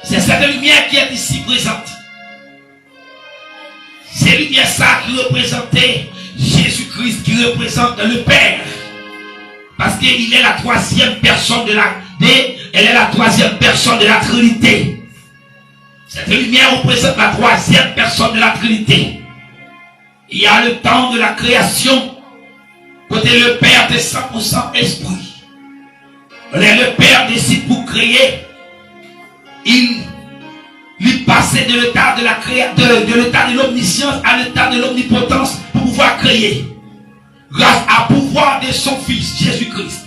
C'est cette lumière qui est ici présente. C'est lumière ça qui représentait Jésus-Christ, qui représente le Père. Parce qu'il est la troisième personne elle est la troisième personne de la Trinité. Cette lumière représente la troisième personne de la Trinité. Il y a le temps de la création, côté le Père est 100% esprit. Le Père décide pour créer. Il passait de l'état de la création, de l'état de l'omniscience à l'état de l'omnipotence pour pouvoir créer. Grâce au pouvoir de son Fils, Jésus-Christ.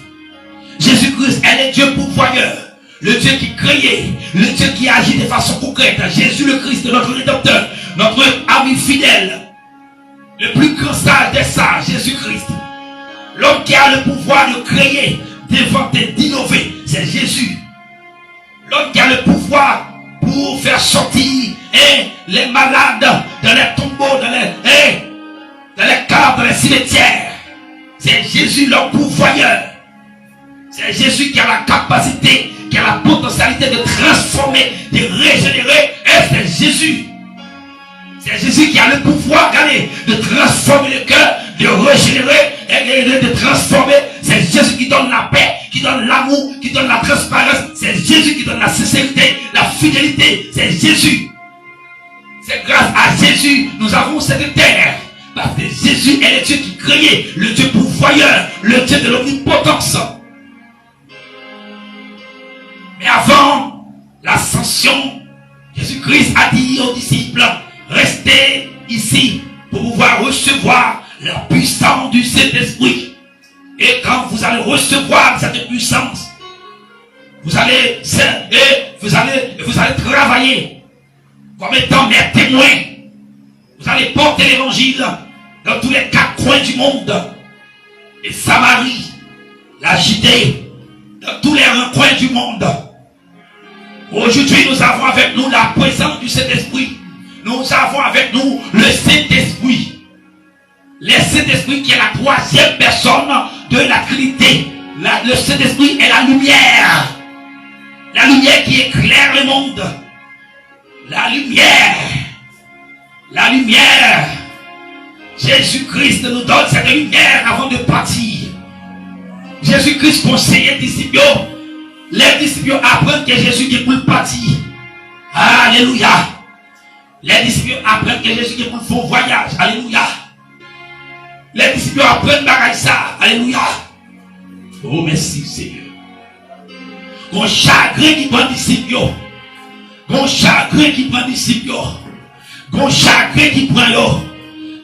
Jésus-Christ est le Dieu pourvoyeur. Le Dieu qui créait, le Dieu qui agit de façon concrète. Jésus le Christ, notre rédempteur, notre ami fidèle. Le plus grand sage des sages, Jésus-Christ. L'homme qui a le pouvoir de créer, d'inventer, d'innover, c'est Jésus. L'homme qui a le pouvoir pour faire sortir les malades dans les tombeaux, dans les caves, dans les cimetières. C'est Jésus leur pourvoyeur. C'est Jésus qui a la capacité, qui a la potentialité de transformer, de régénérer. Et c'est Jésus. C'est Jésus qui a le pouvoir, regardez, de transformer le cœur, de régénérer et de transformer. C'est Jésus qui donne la paix, qui donne l'amour, qui donne la transparence. C'est Jésus qui donne la sincérité, la fidélité. C'est Jésus. C'est grâce à Jésus nous avons cette terre. Parce que Jésus est le Dieu qui créait, le Dieu pourvoyeur, le Dieu de l'omnipotence. Mais avant l'ascension, Jésus-Christ a dit aux disciples, restez ici pour pouvoir recevoir la puissance du Saint-Esprit. Et quand vous allez recevoir cette puissance, vous allez travailler comme étant mes témoins. Vous allez porter l'évangile dans tous les quatre coins du monde. Et Samarie, la Judée, dans tous les recoins du monde. Aujourd'hui, nous avons avec nous la présence du Saint-Esprit. Nous avons avec nous le Saint-Esprit. Le Saint-Esprit qui est la troisième personne de la Trinité. Le Saint-Esprit est la lumière. La lumière qui éclaire le monde. La lumière. La lumière. Jésus-Christ nous donne cette lumière avant de partir. Jésus-Christ conseillait les disciples. Les disciples apprennent que Jésus est pour partir. Alléluia. Les disciples apprennent que Jésus est pour faire voyage. Alléluia. Les disciples apprennent bagaille ça. Alléluia. Oh merci Seigneur. Mon chagrin qui prend disciples. Mon chagrin qui prend disciples. Mon chagrin qui prend yo.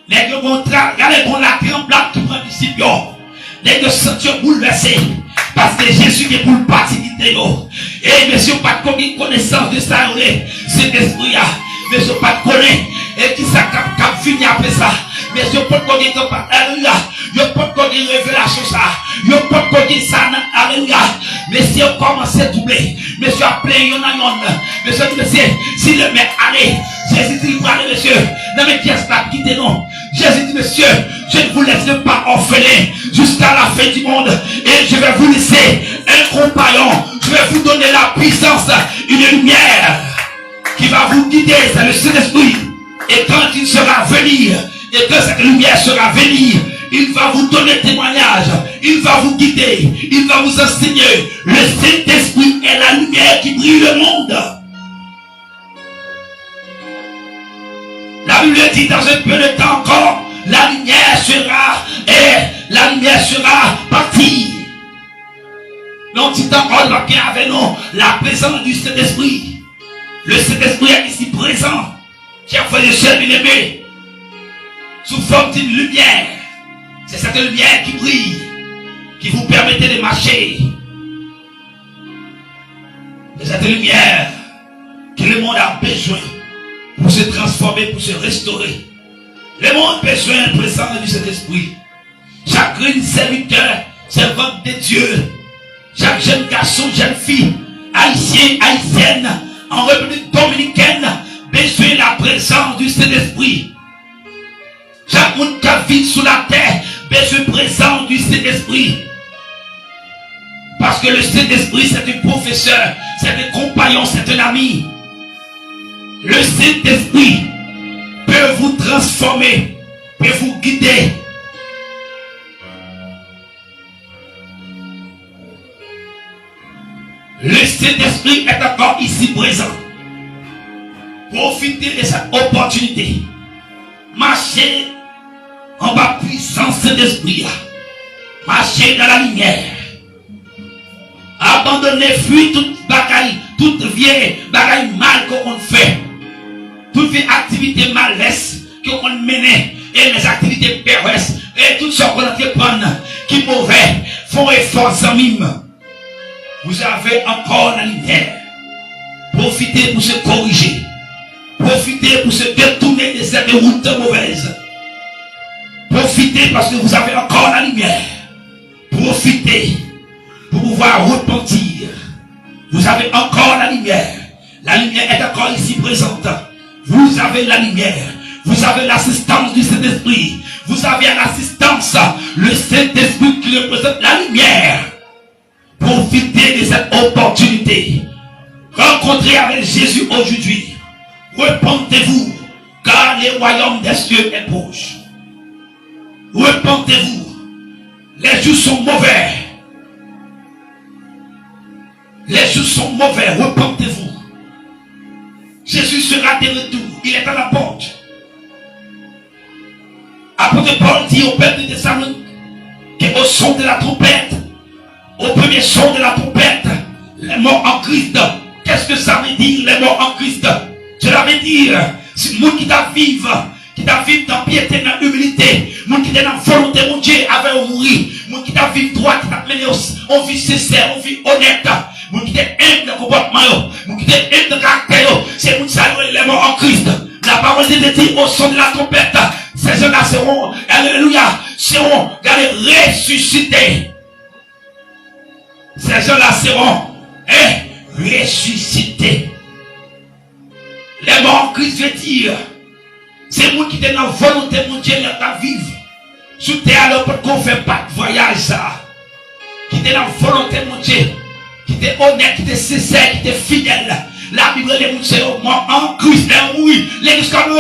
Les deux contrats, regardez bon la tremblade qui prend disciples. Les deux sentir bouleversés. Parce que Jésus est pour le parti de yo. Et monsieur pas de connaissance de ça. Cet esprit là. Monsieur pas de connaître. Et qui ça cap fini après ça. Monsieur pas de connaître. Alléluia. Yo pas de connaître révélation ça. Yo pas de connaître ça. Alléluia. Monsieur commence à doubler. Monsieur a plein yon a yon. Monsieur dit monsieur. Si le met allez. Jésus dit allez monsieur. Non mais pièce là quittez non. Jésus dit monsieur. Je ne vous laisse pas orphelin jusqu'à la fin du monde. Et je vais vous laisser un compagnon. Je vais vous donner la puissance, une lumière qui va vous guider. C'est le Saint-Esprit. Et quand il sera venu, et que cette lumière sera venue, il va vous donner témoignage. Il va vous guider. Il va vous enseigner. Le Saint-Esprit est la lumière qui brille le monde. La Bible dit dans un peu de temps encore, la lumière sera partie. Non, tu t'en rends bien avec nous, la présence du Saint-Esprit. Le Saint-Esprit est ici présent. Chers frères et sœurs bien-aimés, sous forme d'une lumière. C'est cette lumière qui brille, qui vous permettait de marcher. C'est cette lumière que le monde a besoin pour se transformer, pour se restaurer. Le monde a besoin de présence du Saint-Esprit. Chaque serviteur, servante de Dieu, chaque jeune garçon, jeune fille, haïtien, haïtienne, en République dominicaine, besoin de la présence du Saint-Esprit. Chaque monde qui vit sous la terre, besoin de la présence du Saint-Esprit. Parce que le Saint-Esprit, c'est un professeur, c'est un compagnon, c'est un ami. Le Saint-Esprit peut vous transformer, peut vous guider. Le Saint-Esprit est encore ici présent. Profitez de cette opportunité. Marchez en bas puissance Saint-Esprit. Marchez dans la lumière. Abandonnez, fuyez toute bagaille, toute vieille bagaille mal qu'on fait. Toute vieille activité malaise qu'on menait. Et les activités perverses. Et toutes sortes qu'on entreprend qui mauvais. Font effort sans mime. Vous avez encore la lumière. Profitez pour se corriger. Profitez pour se détourner de cette route mauvaise. Profitez parce que vous avez encore la lumière. Profitez pour pouvoir repentir. Vous avez encore la lumière. La lumière est encore ici présente. Vous avez la lumière. Vous avez l'assistance du Saint-Esprit. Vous avez l'assistance, le Saint-Esprit qui représente la lumière. Profitez de cette opportunité. Rencontrez avec Jésus aujourd'hui. Repentez-vous, car le royaume des cieux est proche. Repentez-vous. Les jours sont mauvais. Les jours sont mauvais. Repentez-vous. Jésus sera de retour. Il est à la porte. Apôtre Paul dit au peuple de Thessalonique qu'au son de la trompette, au premier son de la trompette, les morts en Christ. Qu'est-ce que ça veut dire, les morts en Christ? Cela veut dire, si le monde qui t'a vivre dans piété, dans humilité, le monde qui t'a dans volonté, mon Dieu, avait mourir, le monde qui t'a vivre droit, qui t'a mené en vie sincère, en vie honnête, le monde qui t'a aimé dans le comportement, le monde qui t'a aimé dans le caractère, c'est le monde qui les morts en Christ. La parole de Dieu dit au son de la trompette, ces gens-là seront, alléluia, seront, ressuscités. Ces gens-là seront ressuscités. Les morts en Christ veut dire, c'est moi qui t'es dans la volonté de mon Dieu dans ta vie. Sous terre, alors pour qu'on fait pas de voyage, ça. Qui t'es dans la volonté de mon Dieu. Qui t'es honnête, qui t'es sincère, qui t'es fidèle. La Bible dit, c'est mort en Christ. Oui, l'église comme nous,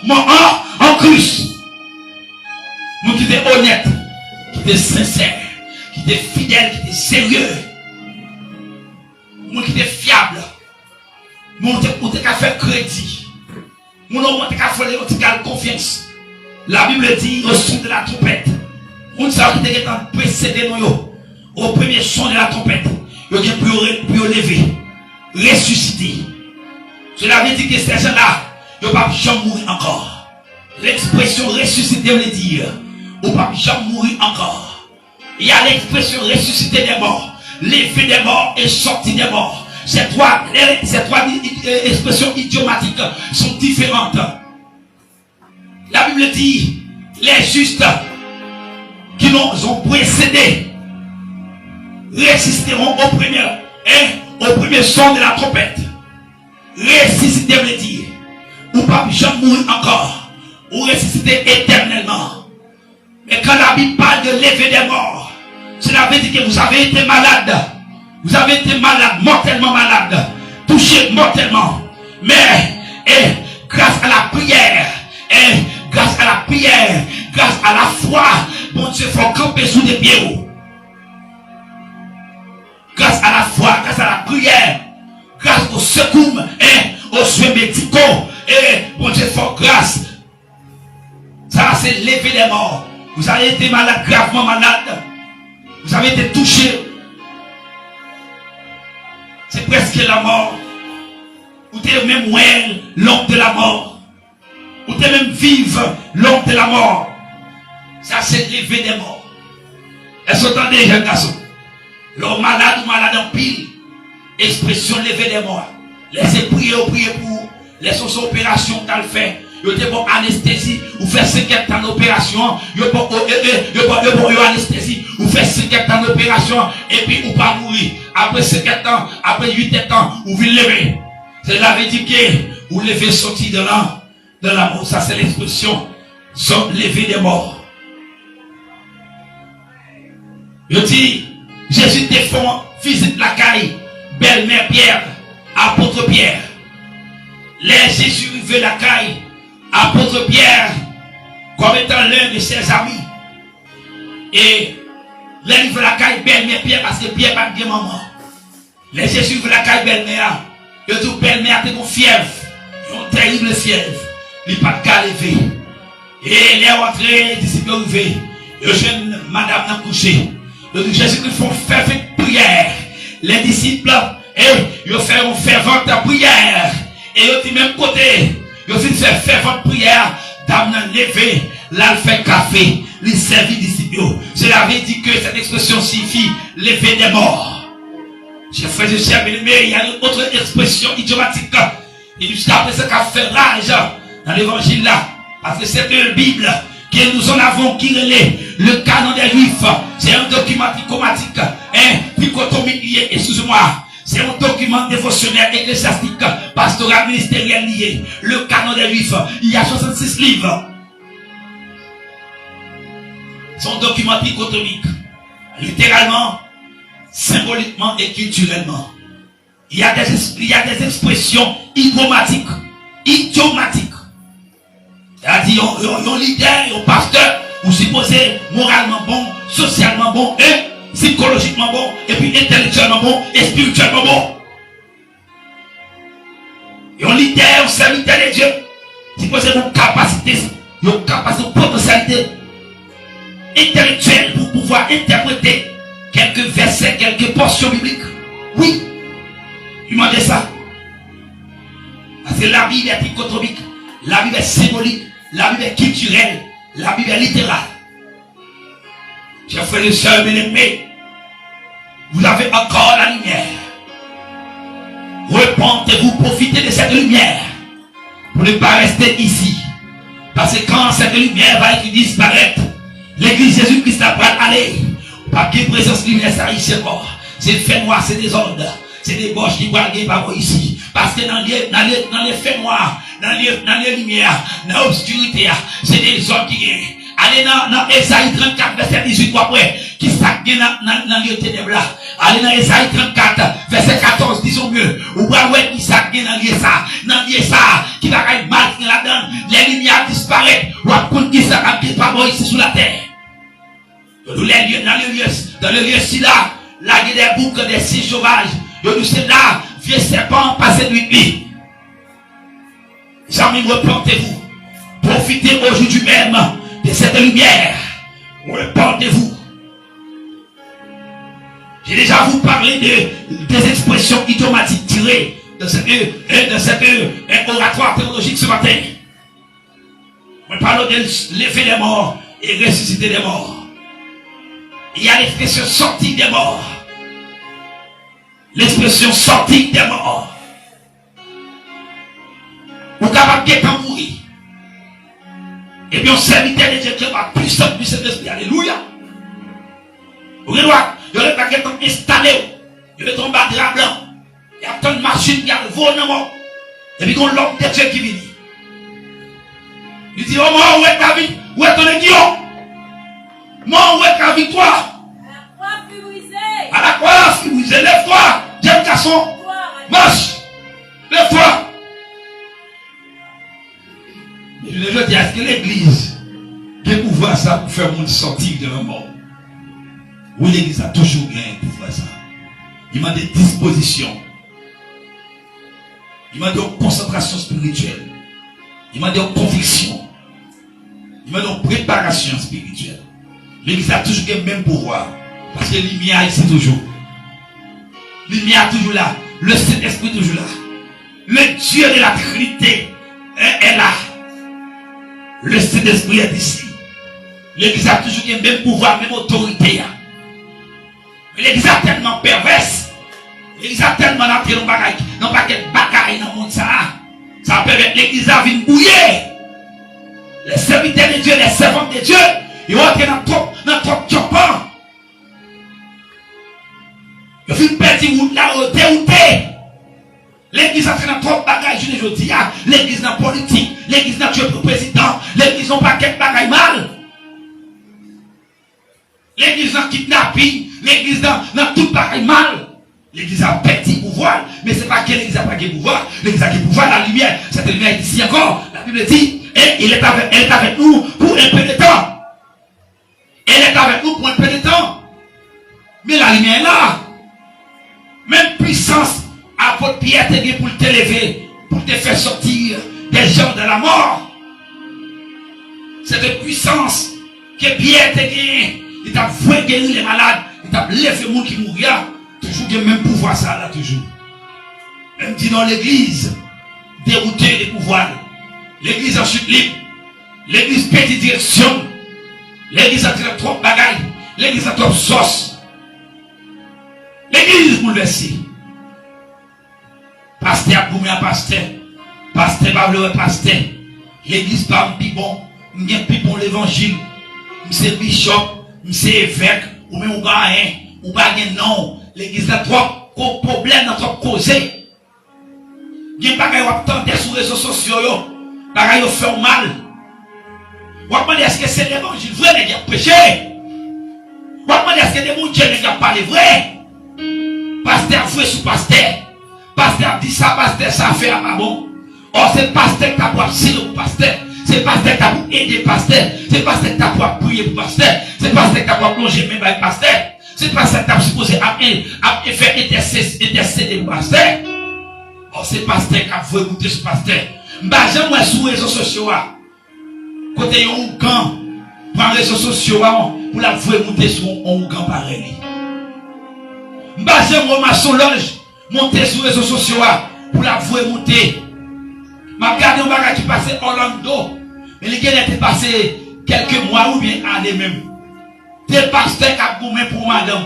mort en Christ. Moi qui t'es honnête, qui t'es sincère, qui t'es fidèle, qui t'es sérieux. Moi qui t'es fiable. Moi qui t'es fait crédit. Moi qui t'es fait confiance. La Bible dit au son de la trompette. On sait qui t'es précédé au premier son de la trompette. Il y a plus lever. Ressusciter. Cela veut dire que ces gens-là, ils ne peuvent pas jamais mourir encore. L'expression ressusciter veut dire, ils ne peuvent pas jamais mourir encore. Il y a l'expression ressusciter des morts, lever des morts et sortir des morts. Ces trois expressions idiomatiques sont différentes. La Bible dit, les justes qui nous ont précédés résisteront au premier son de la trompette. Ressusciter veut dire, ou pas jamais mourir encore, ou ressusciter éternellement. Mais quand la Bible parle de lever des morts, cela veut dire que vous avez été malade. Vous avez été malade, mortellement malade, touché mortellement. Mais, grâce à la prière, grâce à la foi, bon Dieu, faut camper sous des pieds. Grâce à la foi, grâce à la prière, grâce au secours, aux soins médicaux, bon Dieu, faut grâce. Ça, c'est lever des morts. Vous avez été malade, gravement malade. Vous avez été touché. C'est presque la mort. Ou t'es même ouais, l'ombre de la mort. Ou t'es même vive l'ombre de la mort. Ça c'est lever des morts. Est-ce que vous entendez, jeunes garçons? L'homme malade ou malade en pile. Expression lever des morts. Laissez prier pour les opérations qu'elle fait. Vous avez bon anesthésie, vous faites 5 ans d'opération, vous avez bon anesthésie, vous faites 5 ans d'opération, et puis vous pas mourir. Après 5 ans, après 8 ans, vous vous levez. C'est la veut dire que vous levez sortir de la mort. Ça c'est l'expression, sont levés des morts. Je dis, Jésus défend, visite la caille, belle-mère Pierre, apôtre Pierre. Les Jésus veut la caille, apôtre Pierre, comme étant l'un de ses amis. Et les veut la caille, belle-mère Pierre, parce que Pierre n'a pas de maman. Les Jésus veut la caille, belle-mère. Et tout belle-mère a une fièvre, une terrible fièvre. Il n'a pas de cas levé. Et les rentrés, les disciples arrivés. Et jeune madame n'a couché. Donc Jésus Christ font faire prière. Les disciples, ils font une fervente prière. Et ils dit même côté, ils font faire fervente prière. Dame n'a levé, là fait café, les servi disciples. Cela veut dire que cette expression signifie lever des morts. Chers frères et chers bien-aimés, il y a une autre expression idiomatique. Et jusqu'à après ce qu'a fait rage dans l'évangile là. Parce que c'est une Bible que nous en avons qui relaie le canon des Juifs. C'est un document dichomatique, dichotomique lié, excusez-moi. C'est un document dévotionnel, ecclésiastique, pastoral, ministériel lié. Le canon des Juifs. Il y a 66 livres. C'est un document dichotomique. Littéralement, symboliquement et culturellement. Il y a des expressions idiomatiques. C'est-à-dire, un leader, un pasteur, ou supposé moralement bon, socialement bon, et psychologiquement bon, et puis intellectuellement bon, et spirituellement bon. Et un leader, un serviteur de Dieu, supposé une capacité, une potentialité intellectuelle pour pouvoir interpréter quelques versets, quelques portions bibliques. Oui, il m'a dit ça. Parce que la Bible est dichotomique, la Bible est symbolique, la Bible est culturelle, la Bible est littérale. Chers frères et sœurs bien-aimés, vous avez encore la lumière. Repentez-vous, profitez de cette lumière pour ne pas rester ici. Parce que quand cette lumière va disparaître, l'église Jésus-Christ va aller. Pas de présence lumière, ça ici encore. C'est le fait noir, c'est des ordres. C'est des boches qui voient pas ici. Parce que dans les faits noirs, dans les lumières, dans l'obscurité, c'est des hommes qui gagnent. Allez dans Esaïe 34, verset 18 après, qui s'agit dans les ténèbres là. Allez dans Esaïe 34, verset 14, disons mieux. Ou ouais, qui s'agit dans les ça, qui va être mal là-dedans. Les lumières disparaissent. Ou à compte qui s'agit pas ici sur la terre. Dans le lieu ci là, là il y a des boucles, des scies sauvages. Nous c'est là, vieux serpent passé de nuit. Jamais repentez-vous. Profitez aujourd'hui même de cette lumière. Repentez-vous. J'ai déjà vous parlé des expressions idiomatiques tirées de cette oratoire théologique ce matin. On parle de lever les morts et ressusciter les morts. Il y a l'expression sortie des morts. L'expression sortie des morts. Vous êtes capable de mourir. Et puis on serviteur de Dieu qui va puissant du Saint-Esprit. Alléluia. Vous n'avez pas installé. Vous avez tombé à drap blanc. Il y a tant de machines qui arrivent au mort. Et puis qu'on l'homme de Dieu qui vient. Il dit, oh mort, où est ta vie? Où est ton aiguillon? Mort, où est ta victoire? À la croix, fibrisée. Lève-toi. Jeune garçon. Marche. Lève-toi. Mais je veux dire, est-ce que l'église peut pouvoir ça pour faire monde sortir de la mort? Oui, l'église a toujours gagné pour faire ça. Il m'a des dispositions. Il m'a des concentrations spirituelles. Il m'a des convictions. Mais une préparation spirituelle. L'église a toujours le même pouvoir. Parce que la lumière ici toujours. La lumière toujours là. Le Saint-Esprit toujours là. Le Dieu de la Trinité est là. Le Saint-Esprit est ici. L'église a toujours le même pouvoir, même autorité. Mais l'église a tellement perverse. L'église a tellement entré dans le bagaille. Non pas quel bagaille dans le monde ça. Ça permet l'église à venir bouiller. Les serviteurs de Dieu, les servants de Dieu, ils rentrent dans trop chopin. Ils viennent perdre là où dérouté. L'église a fait dans trop de bagages, je dis, l'église dans la politique, l'église dans le président, l'église n'a pas quel bagaille mal. L'église dans le kidnapping, l'église dans tout bagaille mal. L'église a petit pouvoir, mais ce n'est pas que l'église n'a pas de pouvoir. L'église a du pouvoir, la lumière, cette lumière est ici encore. La Bible dit, elle est avec nous pour un peu de temps. Elle est avec nous pour un peu de temps. Mais la lumière est là. Même puissance à votre Pierre pour te lever, pour te faire sortir des gens de la mort. Cette puissance que Pierre t'a gagné, il t'a fait guérir les malades, il t'a levé les gens qui mourent. Toujours le même pouvoir, ça là, toujours. Même dit dans l'église, dérouté des pouvoirs. L'église en chute libre. L'église perd de direction. L'église a trop de bagailles. L'église a trop de sauce. L'église bouleversée. Pasteur goumé à pasteur. Pasteur bableur pasteur. L'église pas un pibon. M'gen pibon l'évangile. M'se bishop. M'se évêque. Ou même ou gain. Ou baguette non. L'église a trop de problèmes, trop causé. Il y a des bagailles qui attendent sur les réseaux sociaux. Des bagailles qui font mal. Vous demandez est-ce que c'est l'évangile vrai qui a prêché? Vous demandez est-ce que des gens qui ont parlé vrai? Pasteur vrai sous pasteur. Pasteur dit ça, pasteur ça fait à ma bon. Or c'est pasteur qui a pour sinon pasteur. C'est pasteur qui a pour aider pasteur. C'est pasteur qui a pour prier pour pasteur. C'est pasteur qui a pour plonger même avec pasteur. C'est pas ça que tu as supposé faire intercéder pour pasteur. Oh, c'est pasteur qui a voulu goûter ce pasteur. M'bagez moi sur les réseaux sociaux. Côté yon camp, prend les réseaux sociaux pour la voulu monter sur un camp pareil. M'bagez moi maçon loge, monter sur les réseaux sociaux pour la voulu monter. M'a regardé un bagage qui passait Orlando. Mais les gars étaient passés quelques mois ou bien années même. Des pasteurs qui ont goumé pour madame.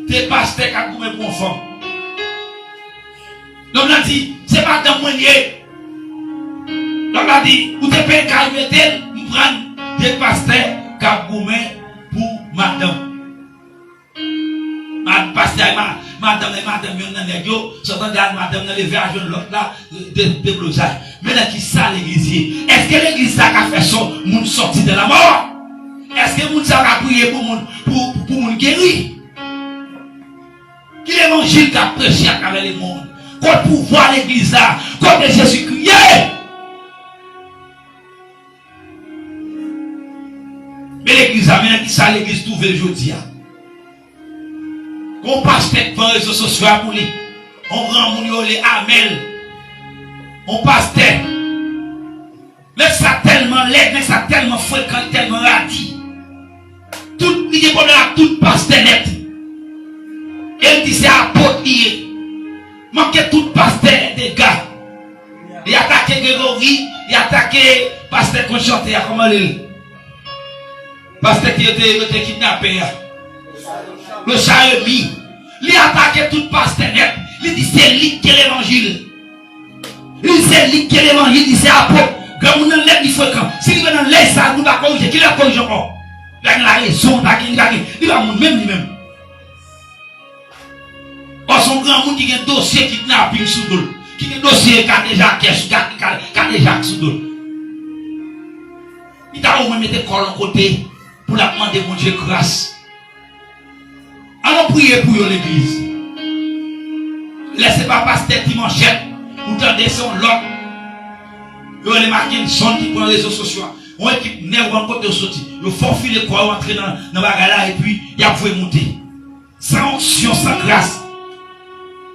Des pasteurs qui ont goumé pour enfant. Donc on a dit, c'est pas dans mon lieu. Donc on a dit, vous te payez qu'à mettre, vous prenez des pasteurs qui ont goumé pour madame. Pasteur, madame, madame, les verges de l'autre là, de blousage. Maintenant, qui ça l'église? Est-ce que l'église a fait ça, moun sorti de la mort? Est-ce que moun a prié pour moun guérir? Qui l'évangile qui a prêché à travers le monde? Contre pouvoir l'église là, contre Jésus-Christ. Mais l'église a maintenant qui ça l'église trouve aujourd'hui. On passe tête par les réseaux sociaux pour lui. On rend mon les amel. On passe tête. Mais ça tellement laid, mais ça tellement fréquent, tellement radis. Tout les problèmes à tout passe net. Elle dit c'est apôtre lié. Manquez tout pasteur des gars. Il attaque Grégory, il attaque pasteur qu'on chante à comment il. Pasteur qui était kidnappé. Le Charemi, il attaque tout pasteur net. Il dit c'est lui qui est l'évangile. Il dit c'est lui qui est l'évangile. Il dit c'est apôtre. Quand on enlève du fréquent, si il va enlever ça, nous va corriger. Qui l'a corrigé encore? Il a la raison, il va lui-même. Or, son grand monde qui a un dossier kidnapping sous l'eau. Qui a un dossier Jacques sous l'eau. Il t'a au moins mis des cols en côté pour la demander mon Dieu grâce. Allons prier pour l'église. Laissez pas passer qui manchette. Vous tendez son lot. Vous allez marquer une sonde qui prend les réseaux sociaux. On équipe nerf en côté sorti. Il faut filer quoi entrer dans la bagarre et puis il y a vous monter. Sans onction, sans grâce.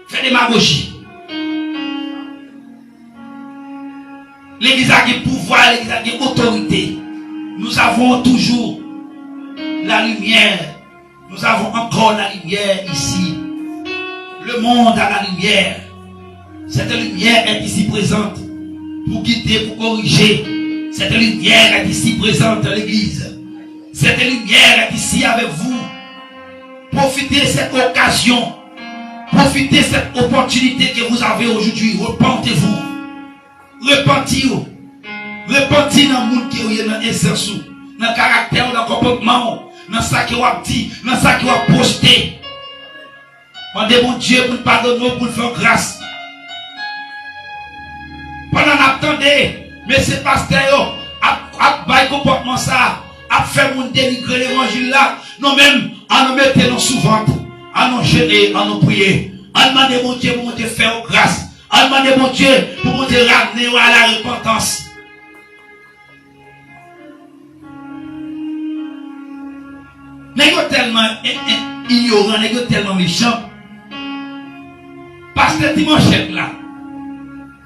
Fait démagogie. L'église a du pouvoir, l'église a de l'autorité. Nous avons toujours la lumière. Nous avons encore la lumière ici. Le monde a la lumière. Cette lumière est ici présente pour guider, pour corriger. Cette lumière est ici présente à l'église. Cette lumière est ici avec vous. Profitez de cette occasion. Profitez de cette opportunité que vous avez aujourd'hui. Repentez-vous. Repentez-vous. Repentez dans le monde qui est dans l'insertion, dans le caractère, dans le comportement, dans ce que vous avez dit, dans ce que vous avez posté. Demandez mon Dieu pour nous pardonner, pour nous faire grâce. Pendant qu'on attendait, mais c'est pasteur, à bail comportement ça, à faire mon dénigrer l'évangile là, nous même, à nous mettre dans souvent, à nous gêner, à nous prier, à demander mon Dieu pour nous faire grâce, à demander mon Dieu pour nous ramener à la repentance. N'est tellement ignorant, n'est tellement méchant. Parce que dimanche là,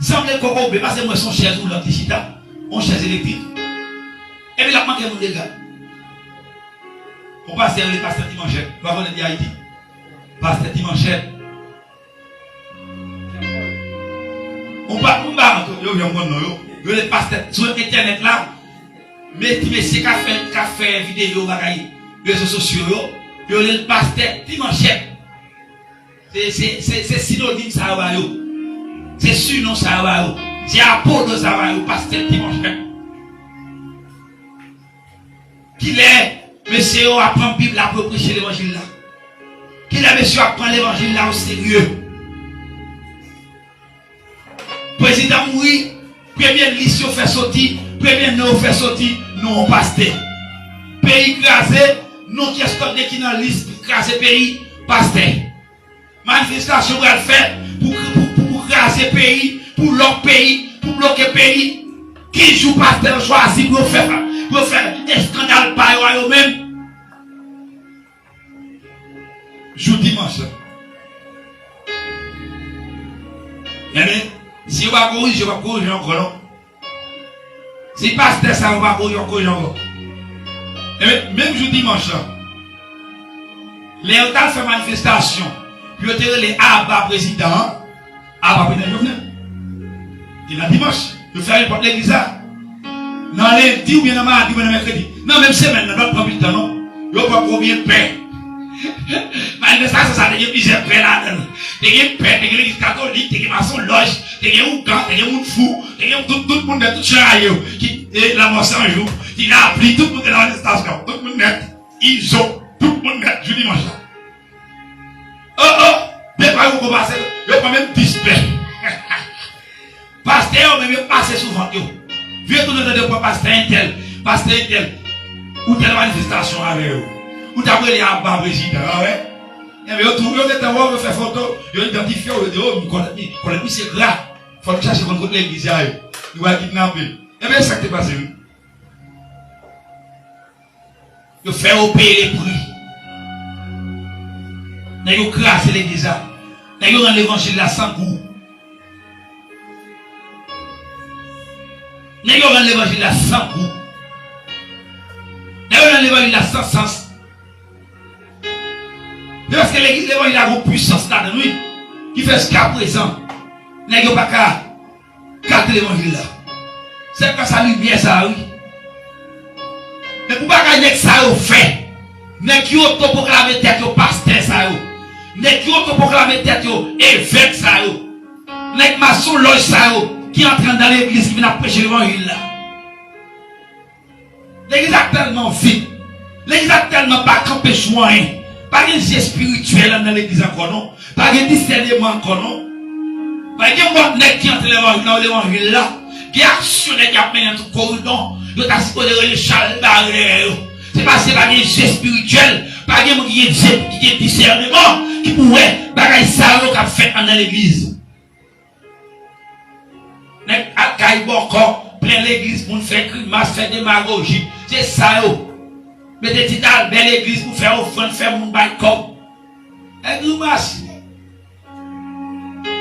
semble qu'on parce que moi son chaise ou l'électricité, on chaise électrique. Et puis la manque mon dégât. On passe les pasteurs dimanche, on va dire Haïti. Pasteur dimanche. On va yo les pasteurs sur internet là, mais c'est qu'a fait vidéo bagaille. Réseaux sociaux, yo le pasteur dimanche. C'est synonyme ça va yo. C'est surnom ça va yo. C'est apôtre ça va yo, pasteur dimanche. Qu'il est monsieur apprend Bible là pour prêcher l'évangile là. Qu'il est monsieur apprend l'évangile là au sérieux. Président Moui, première liste fait sortir, première nous fait sortir, nous pasteur. Pays crasé, nous qui sommes qui dans la liste craser pays, pasteur. Manifestation va le faire pour craser pays, pour l'autre pays, pour bloquer pays. Qui joue pasteur choisi pour faire un scandale par eux-mêmes. Jour dimanche. Mais si on va corriger, on va corriger encore non. Si pasteur ça, on va corriger encore. Même jour dimanche, les autres fait manifestation, puis on tire les Abba président, Abba président Jovenel. Et la dimanche, nous faisons l'église là. Dans lundi ou bien dans mardi ou bien dans mercredi. Non, même semaine, dans notre propre temps, non. Il n'y a pas combien de paix. Manifestation, ça devient plusieurs paix là-dedans. Il y a une paix, il y a l'église catholique, il y a maçon loge, il y a un gant, il y a un fou, il y a tout le monde de tout charaille qui est la mort sans jour. Il a appris tout le monde dans la manifestation. Tout le monde net. Ils ont tout le monde net. Je dis dimanche là. Mais pas vous passer, il y a quand même 10 paix. Pasteur, mais même passer souvent. Viens tout le monde de pasteur intel, ou telle manifestation avec eux. Ou t'as les Abba président, ouais. Et bien, vous êtes en train de faire photo, vous identifiez, vous dites, oh, vous c'est grave. Il faut chercher contre l'église, vous va kidnapper. Et bien, ça qui est passé. Vous faites opérer les prix. Vous crassez l'église, vous rendez l'évangile là sans goût. Vous rendez l'évangile là sans goût. Vous rendez l'évangile là sans sens. Parce que l'église l'évangile a une puissance là dedans qui fait ce qu'à présent. Vous n'avez pas qu'à garder l'évangile là. C'est quand ça lumière ça, oui. Mais pour pas gagner ça au fait, mais qui autoproclame tête au pasteur ça, mais qui autoproclame tête au évêque ça, mais maçon loge ça, qui entre dans l'église qui vient prêcher l'évangile là. L'église a tellement vite, l'église a tellement pas campé choix, pas de vie spirituel dans l'église encore non, pas de discernement encore non, pas de monde qui entre dans l'évangile là, qui actionne qui a mené tout corridor. Nous avons supposé le chal barrière. C'est parce que pas de jeu spirituel, pas de monde qui est discernement, qui pourrait bagaille ça qu'a fait dans l'église. Nek akaï encore plein l'église pour faire grimace, faire démagogie. C'est ça yo. Mettez petit albert l'église pour faire offrande, faire mon bail comme. Et grimace.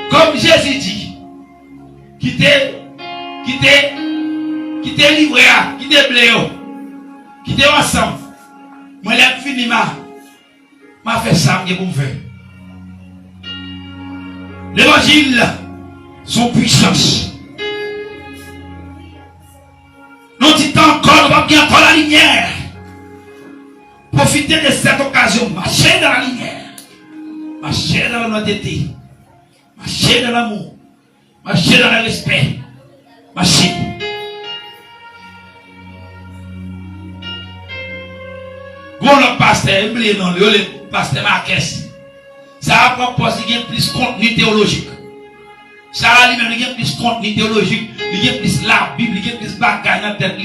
Comme Jésus dit, quittez qui te livré, qui te blé, qui te ensemble. Moi, je fini, m'a fait ça, je vais faire. L'évangile, son puissance. Nous disons encore, nous va bien encore la lumière. Profitez de cette occasion, marchez dans la lumière, marchez dans l'honnêteté, marchez dans l'amour, marchez dans le respect, marchez. Bon, le pasteur, le pasteur Marquez, ça propose qu'il y ait plus contenu théologique. Ça lui-même, il y a plus contenu théologique, il y a plus la Bible, il y a plus bagaille dans la tête.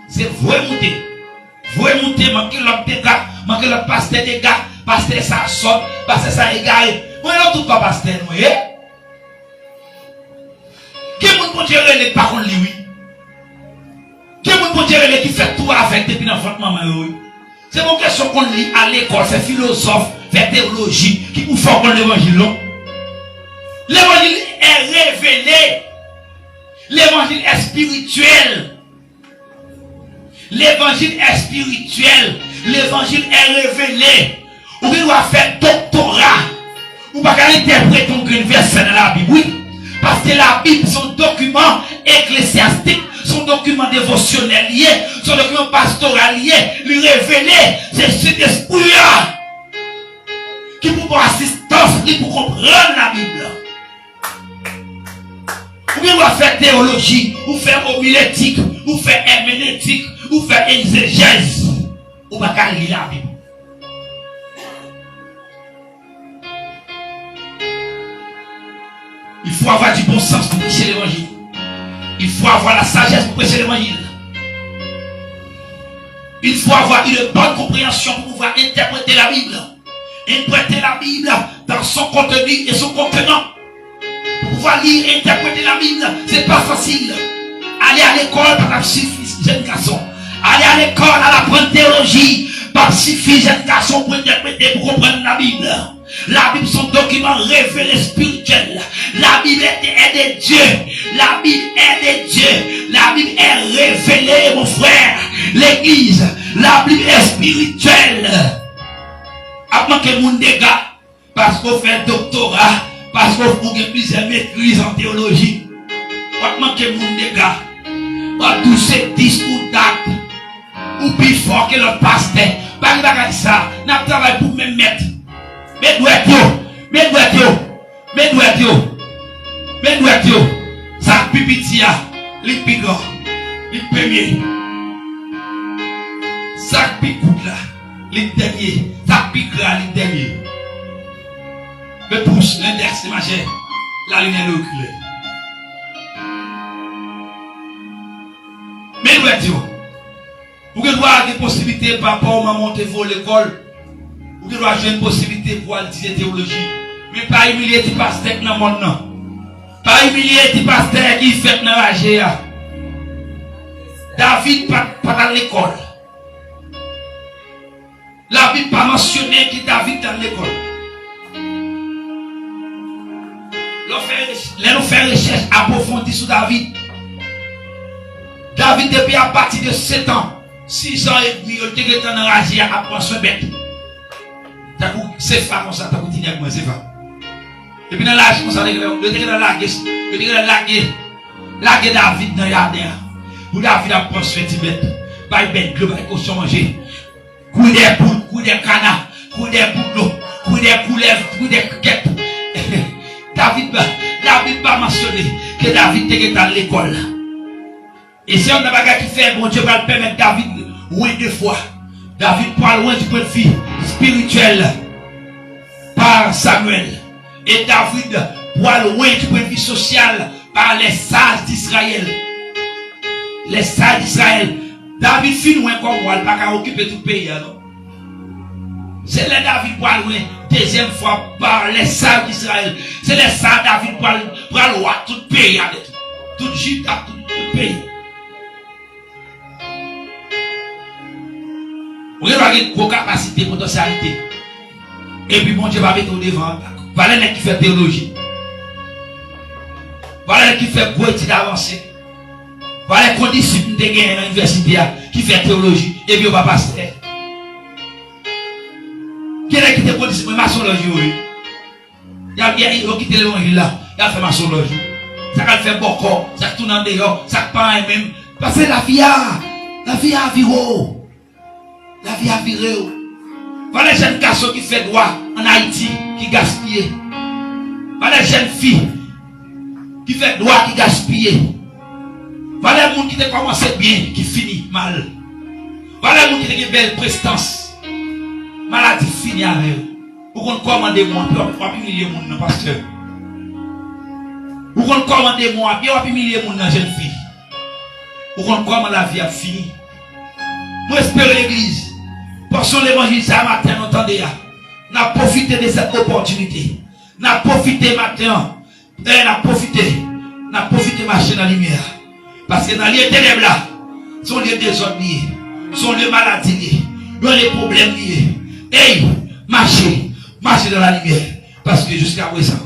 C'est vrai monter. Vous monter, manquer l'autre dégâts, manquer l'autre pasteur dégâts, pasteur ça sort, pasteur ça égaré. Moi, je ne tout pas pasteur, moi, qui peut gérer les paroles, oui? Qui peut gérer les qui fait tout avec depuis l'enfant maman, oui? C'est mon question qu'on lit à l'école, c'est philosophe, fait théologie, qui vous font qu'on l'évangile, non? L'évangile est révélé. L'évangile est spirituel. L'évangile est spirituel. L'évangile est révélé. Vous doit faire doctorat. Vous ne pouvez pas interpréter un verset dans la Bible. Oui. Parce que la Bible, son document ecclésiastique, son document dévotionnel lié, son document pastoral lié, lui révélé, c'est cet esprit-là qui vous donne assistance pour comprendre la Bible. Vous pouvez faire théologie, vous faire homilétique, vous faire herméneutique, vous faire exégèse. Vous ne pouvez pas lire la Bible. Il faut avoir du bon sens pour prêcher l'évangile. Il faut avoir la sagesse pour prêcher l'évangile. Il faut avoir une bonne compréhension pour pouvoir interpréter la Bible. Interpréter la Bible dans son contenu et son contenant. Pour pouvoir lire et interpréter la Bible, c'est pas facile. Aller à l'école, pas suffit, jeune garçon. Aller à l'école, à apprendre théologie, pas suffit, jeune garçon, pour interpréter, pour comprendre la Bible. La Bible, son document révélé spirituel. La Bible est de Dieu. La Bible est de Dieu. La Bible est révélée, mon frère. L'église, la Bible est spirituelle. Avant que mon dégât, parce qu'on fait doctorat, parce qu'on a plusieurs maîtrises en théologie. Avant que mon dégât, tous ces discours d'actes, ou plus fort que le pasteur, pas de ça, n'a pas travaillé pour me mettre. Mais ça pipitia, les pigrons, les premiers. Ça picoute là, les derniers. Ça piquera les derniers. Le pouce, l'index, le machin, la ligne est reculée. Mais vous devez avoir des possibilités par rapport à monter pour l'école. Vous devez avoir une possibilité pour aller dire théologie. Mais pas humilier les pasteurs dans le monde. Pas humilier les pasteurs qui fait dans la GA. David pas dans l'école. La Bible pas mentionné que David dans l'école. Nous faisons recherche approfondie sur David. David, depuis à partir de 7 ans, 6 ans et demi, il était dans la GA à prendre soin bête. C'est pas comme ça, t'as continué avec moi, c'est pas. Et puis dans l'âge, comme ça, le était dans la David dans le jardin. Pour David a pris soin de bête. Pas une bête, globale, cochon manger. Coup des poules, coup des canards, coup des bouleaux, coup des couleuvres, coup des quêtes. David pas mentionné que David était dans l'école. Et si on a pas qui fait, bon Dieu va le permettre David loin deux fois. David parle loin du point de vue spirituel par Samuel. Et David parle loin du point de vue social par les sages d'Israël. Les sages d'Israël. David fit loin comme moi, il n'a pas occuper tout le pays. Non? C'est les David parle loin, deuxième fois par les sages d'Israël. C'est les sages David parle loin tout le pays. Tout Juda, tout le pays. Vous avez une capacité, potentialité. Et puis, bon Dieu va mettre au devant. Voilà les qui fait théologie. Voilà les qui fait gros études avancées. Voilà les conditions de gagner dans l'université qui fait théologie et puis on va passer. Quel est qui te condition de maçonnerie? Il a quitté l'évangile là, il a fait maçonnerie. Ça va faire beaucoup, ça tourne en dehors, ça pas même. Parce que la vie a viré. La vie a viré. Voilà les jeunes garçons qui font droit en Haïti, qui gaspillent. Voilà les jeunes filles qui font droit, qui gaspillent. Voilà les gens qui ont commencé bien, qui finit mal. Voilà les gens qui ont une belle prestance. Maladie finie avec eux. Vous comptez commander moi, puis on va humilier les gens, pasteur. Vous comptez commander moi, puis on va humilier les gens, jeune fille. Vous comptez comment la vie a fini. Nous espérons l'église. Portion l'évangile, ça matin, entendez. Nous avons profité de cette opportunité. Nous avons profité matin. Nous avons profité de marcher dans la lumière. Parce que dans les ténèbres là, sont les désordres liés, sont les maladies liées, sont les problèmes liés. Hey, marchez dans la lumière. Parce que jusqu'à présent,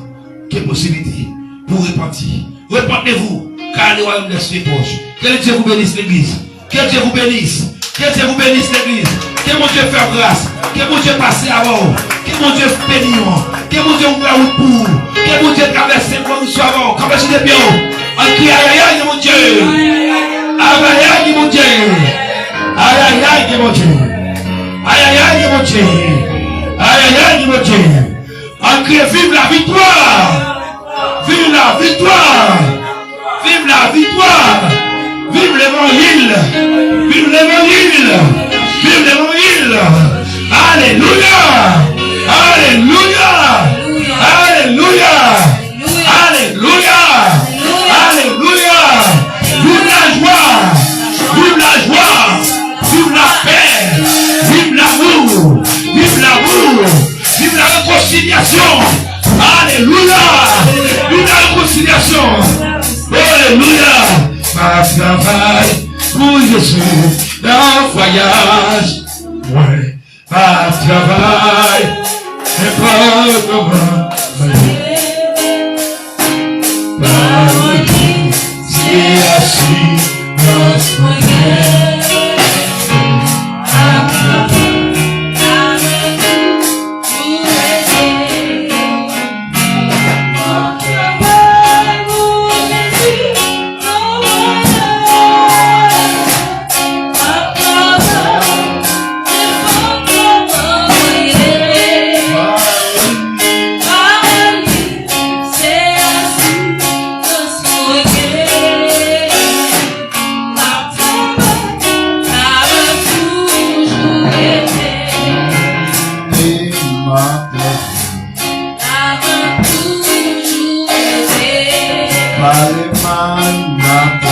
quelle possibilité pour repentir. Repentez-vous, car le royaume des cieux est proche. Que Dieu vous bénisse l'église. Que Dieu vous bénisse. Que Dieu vous bénisse l'église. Que mon Dieu fasse grâce. Que mon Dieu passe à vous. Que mon Dieu bénisse. Que mon Dieu ouvre la route pour vous. Que mon Dieu traverse les voies sur vous. Traverse les pieds. On crie aïe aïe mon Dieu. Aïe aïe mon Dieu. Aïe aïe mon Dieu. Aïe aïe mon Dieu. Aïe aïe mon Dieu. On crie vive la victoire. Vive la victoire. Vive la victoire. Vive l'évangile. Vive l'évangile. Vive l'évangile. Alléluia. Alléluia. Alléluia. Alléluia. Alléluia. Vive la joie. Vive la joie. Vive la paix. Vive l'amour. Vive l'amour. Vive la réconciliation. Alléluia. Vive la réconciliation. Alléluia. Pas de travail pour Jésus dans le voyage. Ouais. Pas de travail. Et pas de travail. C'est assis dans ce Vale, man,